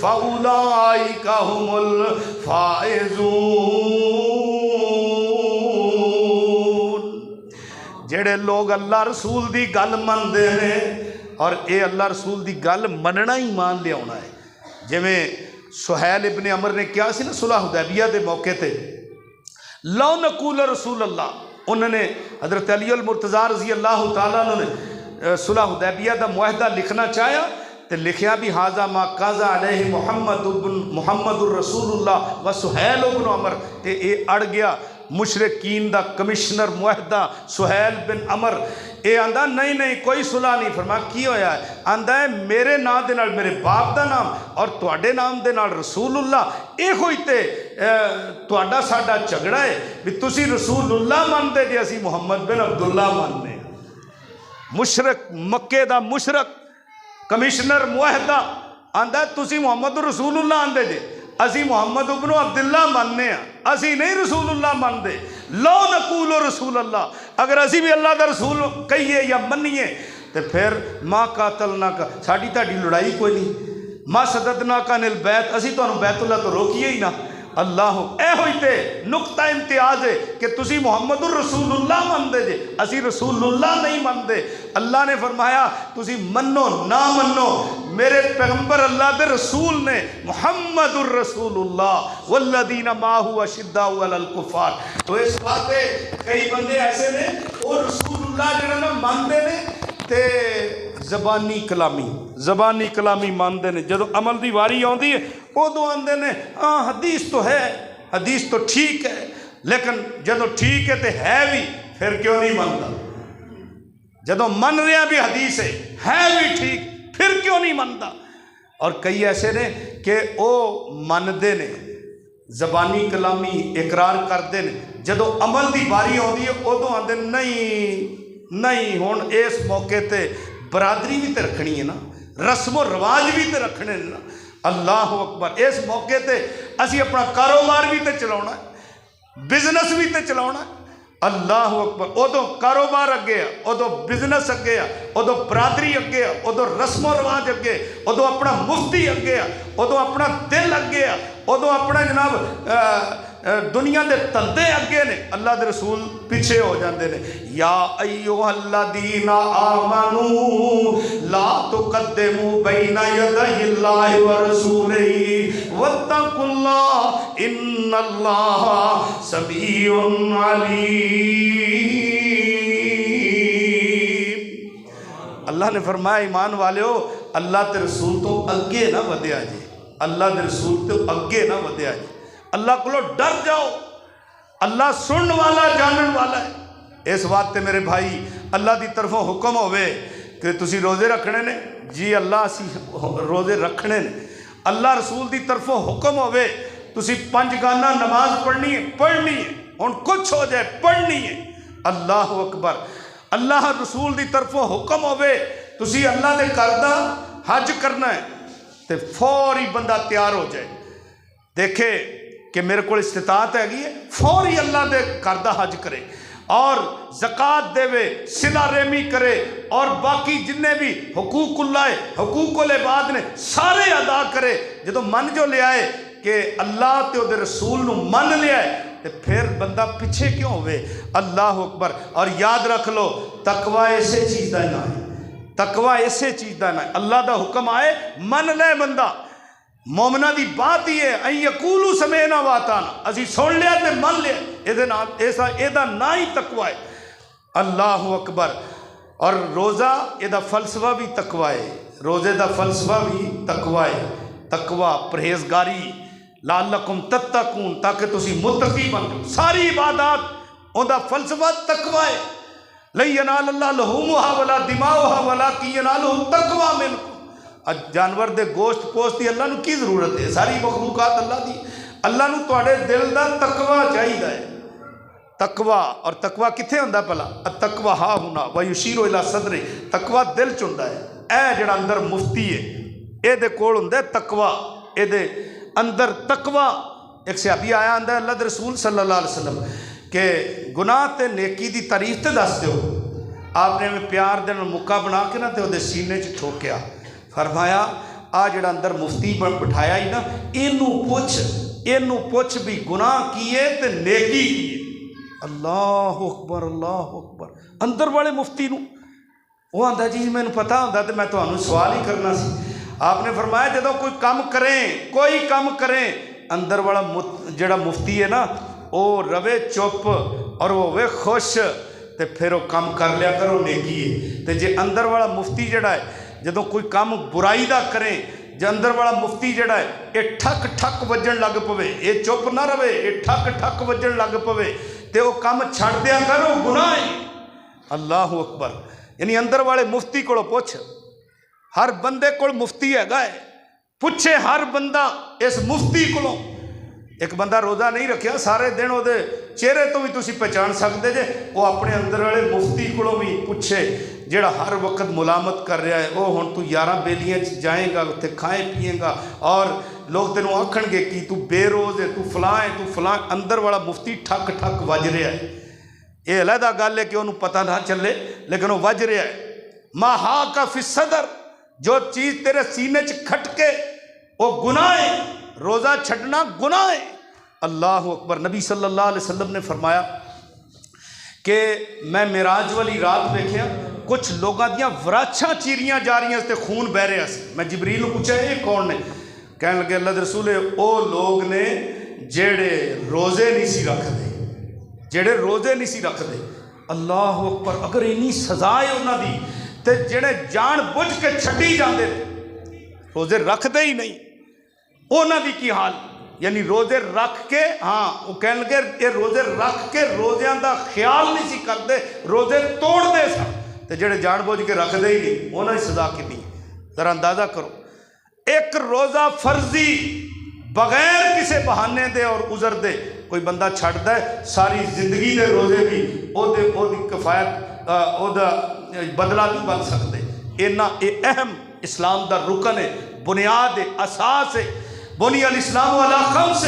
فاولئک هم الفائزون۔ جڑے لوگ اللہ رسول دی گل مندے نے، اور اے اللہ رسول دی گل مننا ہی مان لیا ہونا ہے، جویں سہیل ابن عمر نے کیا سی نا صلح حدیبیہ دے موقع تے، لو نقول رسول اللہ، انہوں نے حضرت علی المرتضیٰ رضی اللہ تعالیٰ عنہ نے صلح حدیبیہ دا معاہدہ لکھنا چاہیا تو لکھیا بھی حاضہ ما قاضى علیہ محمد الرسول اللہ و سہیل ابن عمر، تے اے اڑ گیا مشرکین دا کمشنر معاہدہ سہیل بن عمر، اے آندہ نہیں نہیں کوئی صلح نہیں۔ فرمایا کی ہویا ہے؟ آندہ ہے میرے نام دے نال میرے باپ دا نام اور تواڈے نام دے نال رسول اللہ، اے ہوئی تے تواڈا ساڈا جھگڑا ہے بھی تسی رسول اللہ مانتے جے اسی محمد بن عبداللہ ماننے۔ مشرک مکے دا مشرک کمشنر معاہدہ آندہ ہے تسی محمد رسول اللہ آندے جے، اسی محمد ابن عبداللہ ماننے ہیں، اسی نہیں رسول اللہ مانتے۔ لو نقول رسول اللہ، اگر اسی بھی اللہ دا رسول کہیے یا منیے تو پھر ما قاتلنا کا، ساڑی تاڑی لڑائی کوئی نہیں، ما صددنا کا نل بیت، اسی تو انہوں بیت اللہ تو روکیے ہی نا۔ اللہ اے ہوئی تے نقطہ امتیاز ہے کہ تسی محمد الرسول اللہ مندے جے، اسی رسول اللہ نہیں مندے۔ اللہ نے فرمایا تسی منو نہ منو، میرے پیغمبر اللہ دے رسول نے محمد الرسول اللہ والذین معہ اشداء علی الکفار۔ تو اس بات ہے کئی بندے ایسے نے وہ رسول اللہ جڑا نا ماندے نے تے زبانی کلامی ماندے نے، جدو عمل دی واری آندی ہے ادو آندے نے ہاں حدیث تو ہے، حدیث تو ٹھیک ہے، لیکن جدو ٹھیک ہے تے ہے بھی پھر کیوں نہیں مانتا؟ جدو من رہا بھی حدیث ہے بھی ٹھیک پھر کیوں نہیں مانتا؟ اور کئی ایسے نے کہ او ماندے نے زبانی کلامی اقرار کردے نے، جدو عمل دی باری آندی ہے ادو آندے نہیں ہون اس موقع تے برادری بھی تے رکھنی ہے نا، رسم و رواج بھی تے رکھنے نا۔ اللہ اکبر، اس موقع تے اسی اپنا کاروبار بھی تے چلاونا ہے، بزنس بھی تے چلاونا ہے۔ اللہ اکبر، ادو کاروبار اگے ہے، ادو بزنس اگے ہے، ادو برادری اگے ہے، ادو رسم و رواج اگے، ادو اپنا مفتی اگے ہے، ادو اپنا دل اگے ہے، ادو اپنا جناب دنیا دے تندے اگے نے، اللہ دے رسول پیچھے ہو جاندے نے۔ یا ایوہ الذین آمنوا لا تقدموا بین یدی اللہ ورسولہ واتقوا اللہ ان اللہ سمیع علیم۔ اللہ نے فرمایا ایمان والےو اللہ تے رسول تو اگے نہ ودیا جی، اللہ دے رسول تو اگے نہ ودیا جی، اللہ کو ڈر جاؤ، اللہ سنن والا جانن والا ہے۔ اس بات تے میرے بھائی اللہ دی طرفوں حکم ہوئے کہ تسی روزے رکھنے نے، جی اللہ اسی روزے رکھنے نے، اللہ رسول دی طرفوں حکم ہوئے تسی 5 گانا نماز پڑھنی ہے ان کچھ ہو جائے پڑھنی ہے۔ اللہ اکبر، اللہ رسول دی طرفوں حکم ہوئے تسی اللہ دے کردہ حج کرنا ہے تے فوری بندہ تیار ہو جائے، دیکھے کہ میرے کو استطاعت ہے گی، فوری اللہ دے کردہ حج کرے اور زکوٰۃ دے وے، صلہ رحمی کرے اور باقی جننے بھی حقوق اللہ حقوق العباد نے سارے ادا کرے۔ جدو من جو لے آئے کہ اللہ تے دے رسول نو من لے آئے تے پھر بندہ پیچھے کیوں ہوئے؟ اللہ اکبر۔ اور یاد رکھ لو تقوی ایسے چیز دا نہ ہے، تقوی ایسے چیز دا نہ ہے، اللہ دا حکم آئے من لے بندہ، مومنہ دی بات ہی ہے این یقولو سمعنا واطعنا، اسی سن لیا تے من لیا، ایدہ نہ ہی تقوی ہے۔ اللہ اکبر۔ اور روزہ ایدہ فلسفہ بھی تقوی ہے، روزے دا فلسفہ بھی تقوی ہے، تقوی پرہیزگاری لعلکم تتقون، تاکہ تسی متقی بن جاؤ۔ ساری عبادات ان دا فلسفہ تقوی ہے، لن ینال اللہ لحومہا ولا دماؤہا ولکن ینالہ التقوی منکم۔ جانور دے گوشت پوشت دی اللہ نو کی ضرورت ہے؟ ساری مخلوقات اللہ دی، اللہ نو تواڈے دل دا تقوی چاہیدا ہے۔ تقوی، اور تقوی کتھے ہوندا پلا؟ التقوی ہا ہونا ویشیر الی صدر، تقوی دل چ ہوندا ہے۔ اے جڑا اندر مفتی ہے اے دے کول ہوندا ہے تقوی، اے دے اندر تقوی۔ ایک صحابی آیا آندا اللہ دے رسول صلی اللہ علیہ وسلم کہ گناہ تے نیکی دی تعریف تے دس دیو۔ آپ نے ہمیں پیار دے نال مکہ بنا کے نا تے او دے سینے چ ٹھوکیا، فرمایا آ جڑا اندر مفتی بٹھایا ہی نا اینو پوچھ بھی گناہ کیے تے نیکی کیے۔ اللہ اکبر اللہ اکبر۔ اندر والے مفتی نو وہ آندا جی میں پتہ ہوندا تے میں تانوں سوال ہی کرنا سی۔ آپ نے فرمایا جدوں کوئی کام کریں اندر والا جڑا مفتی ہے نا وہ روے چپ اور وہ ہوے خوش تے پھر وہ کام کر لیا کرو نیکی ہے۔ تے جے اندر والا مفتی جڑا ہے جدوں کوئی کام برائی دا کریں، جے اندر والا مفتی جڑا ہے یہ ٹھک ٹھک وجن لگ پوے، یہ چپ نہ رہے، یہ ٹھک ٹھک وجن لگ پوے تے وہ کام چھڑ دیا کرو گناہ ہے۔ اللہ اکبر۔ یعنی اندر والے مفتی کو پوچھ، ہر بندے کو مفتی ہے گا، پوچھے ہر بندہ اس مفتی کو۔ ایک بندہ روزہ نہیں رکھیا سارے دن وہ چہرے تو بھی تسی پہچان سکتے جے، وہ اپنے اندر والے مفتی کو بھی پوچھے جڑا ہر وقت ملامت کر رہا ہے، وہ ہن تو 11 بیلیاں جائیں گا اتنے کھائیں پیئیں گا اور لوگ تینوں آکھن گے کہ تو بے روز ہے، تو فلاں ہے، تو فلاں۔ اندر والا مفتی ٹھک ٹھک وج رہا ہے۔ یہ علیحدہ گل ہے کہ انہوں پتہ نہ چلے لیکن وہ وج رہا ہے۔ ما حاک فی الصدر، جو چیز تیرے سینے چ کھٹ کے وہ گناہ ہے، روزہ چھڈنا گناہ ہے۔ اللہ اکبر۔ نبی صلی اللہ علیہ وسلم نے فرمایا کہ میں معراج والی رات ویکھیا کچھ لوگاں دیاں وراچھاں چیریاں جا رہی تے خون بہ رہا سی۔ میں جبریل کو پوچھا یہ کون نے؟ کہنے لگے اللہ دے رسول او لوگ نے جڑے روزے نہیں سی رکھ دے، اللہ اکبر۔ اگر اینی سزا ہے انہاں دی تے جڑے جان بوجھ کے چھڈی جاندے روزے رکھ دے ہی نہیں، انہاں دی کی حال؟ یعنی روزے رکھ کے وہ کہنے لگے یہ روزے رکھ کے روزیاں دا خیال نہیں سی کرتے، روزے توڑ دے سن تے جڑے جان بوجھ کے رکھ دے ہی نہیں، انہاں دی سزا کتنی؟ ذرا اندازہ کرو۔ ایک روزہ فرضی بغیر کسی بہانے دے اور عذر دے کوئی بندہ چھڑدا ہے، ساری زندگی دے روزے بھی او دی کفایت او دا بدلہ نہیں بن سکتے۔ یہ اہم اسلام دا رکن ہے، بنیاد ہے، اساس ہے۔ بنی الاسلام علی خمس،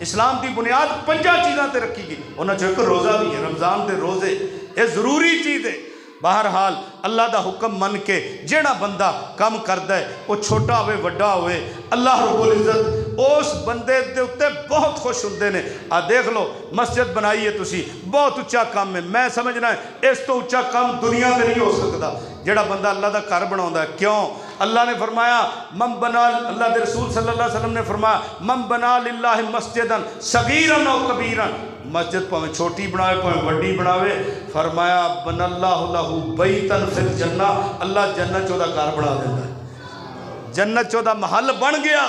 اسلام دی بنیاد 5 چیزاں تے رکھی گئی، انہاں چوں ایک روزہ بھی ہے، رمضان دے روزے، یہ ضروری چیز ہے۔ بہرحال اللہ دا حکم من کے جیڑا بندہ کام کردا ہے وہ چھوٹا ہوئے وڈا ہوئے، اللہ رب العزت اس بندے دے اتے بہت خوش ہوندے نے۔ دیکھ لو مسجد بنائی ہے تسی، بہت اچھا کام ہے، میں سمجھنا ہے اس تو اچھا کام دنیا میں نہیں ہو سکتا جیڑا بندہ اللہ دا گھر بناوندا ہے۔ کیوں؟ اللہ نے فرمایا من بنا، اللہ دے رسول صلی اللہ علیہ وسلم نے فرمایا من بنا للہ مسجدا صغیرا او کبیرا، مسجد پاویں چھوٹی بناوے پاویں وڈی بناوے، فرمایا بن اللہ لہ بیتا فی الجنہ، اللہ جنت چودہ گھر بنا دیتا ہے، جنت چودہ محل بن گیا۔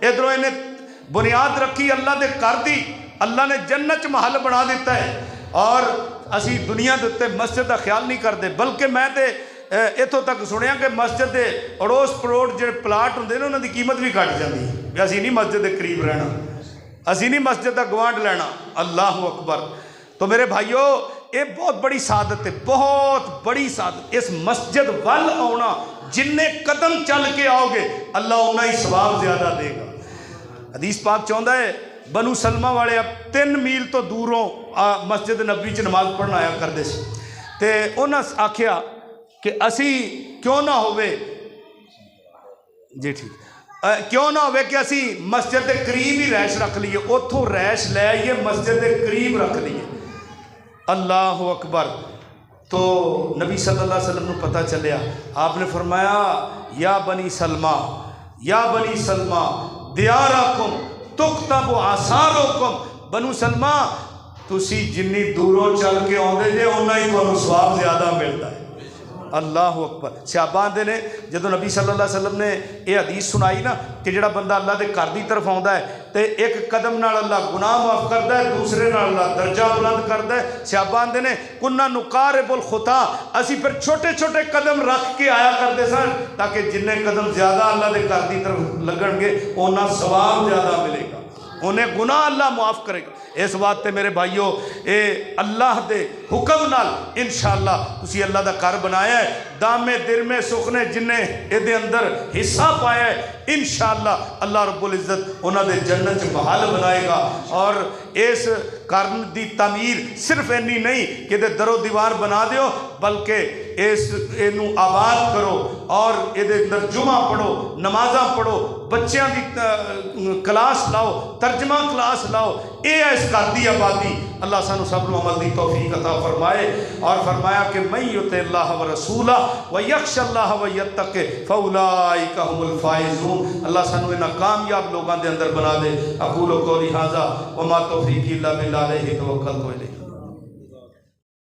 ادھروں انہیں بنیاد رکھی اللہ دے گھر دی، اللہ نے جنت محل بنا دیتا ہے۔ اور اسی دنیا دے تے مسجد دا خیال نہیں کرتے، بلکہ میں تے اتوں تک سنیا کہ مسجد دے اڑوس پڑوڑ جڑے پلاٹ ہوندے نے انہاں دی قیمت بھی گھٹ جاندی ہے، اسی نہیں مسجد دے قریب رہنا، اسی نہیں مسجد دا گوانڈ لینا۔ اللہ اکبر۔ تو میرے بھائیو یہ بہت بڑی سعادت ہے، بہت بڑی سعادت۔ اس مسجد وال آنا جننے قدم چل کے آؤ گے اللہ انہا ہی ثواب زیادہ دے گا۔ حدیث پاک چاہتا ہے بنو سلمہ والے اب 3 میل تو دوروں مسجد نبوی چ نماز پڑھنا آیا کرتے سے، تے انہاں آکھیا کہ اسی کیوں نہ ہوئے، جی ٹھیک، کیوں نہ ہوئے کہ اسی مسجد دے قریب ہی رہائش رکھ لیے، اتھوں رہائش لے آئیے مسجد دے قریب رکھ لیے۔ اللہ اکبر۔ تو نبی صلی اللہ علیہ وسلم نے پتہ چلیا، آپ نے فرمایا یا بنی سلمہ، یا بنی سلمہ دیارکم تکتب آثارکم، بنو سلمہ تسی جنی دوروں چل کے آندے جے انہاں ہی تانوں ثواب زیادہ ملتا ہے۔ اللہ اکبر۔ صحابہ نے جدو نبی صلی اللہ علیہ وسلم نے یہ حدیث سنائی نا کہ جڑا بندہ اللہ دے گھر دی طرف آندا ہے تے ایک قدم نال اللہ گناہ معاف کردا ہے، دوسرے نال اللہ درجہ بلند کردا ہے۔ صحابہ نے کنا نقارب الخطا، اسی پھر چھوٹے چھوٹے قدم رکھ کے آیا کرتے سن تاکہ جننے قدم زیادہ اللہ دے گھر دی طرف لگن گے اونا ثواب زیادہ ملے گا۔ انہیں گناہ اللہ معاف کرے گا۔ اس واسطے میرے بھائیو اے اللہ دے حکم نال انشاءاللہ تسی اللہ دا گھر بنایا ہے، دامے درمے سخنے جنہیں اے دے اندر حصہ پایا ہے، انشاءاللہ اللہ رب العزت انہاں دے جنت محل بنائے گا۔ اور اس گھر دی تعمیر صرف اینی نہیں کہ دے در و دیوار بنا دیو، بلکہ اینو آباد کرو اور اے دے اندر جمعہ پڑھو، نمازاں پڑھو، بچیاں دی کلاس لاؤ، ترجمہ کلاس لاؤ۔ اے اس گھر دی آبادی اللہ سانو سب نو عمل دی توفیق عطا فرمائے۔ اور فرمایا کہ من یطع اللہ ورسولہ ویخش اللہ ویتقہ فاولئک ھم الفائزون۔ اللہ سانو انہاں کامیاب لوگاں دے اندر بنا دے۔ اقول قولی ھذا وما توفیقی الا باللہ علیہ توکلت و الیہ۔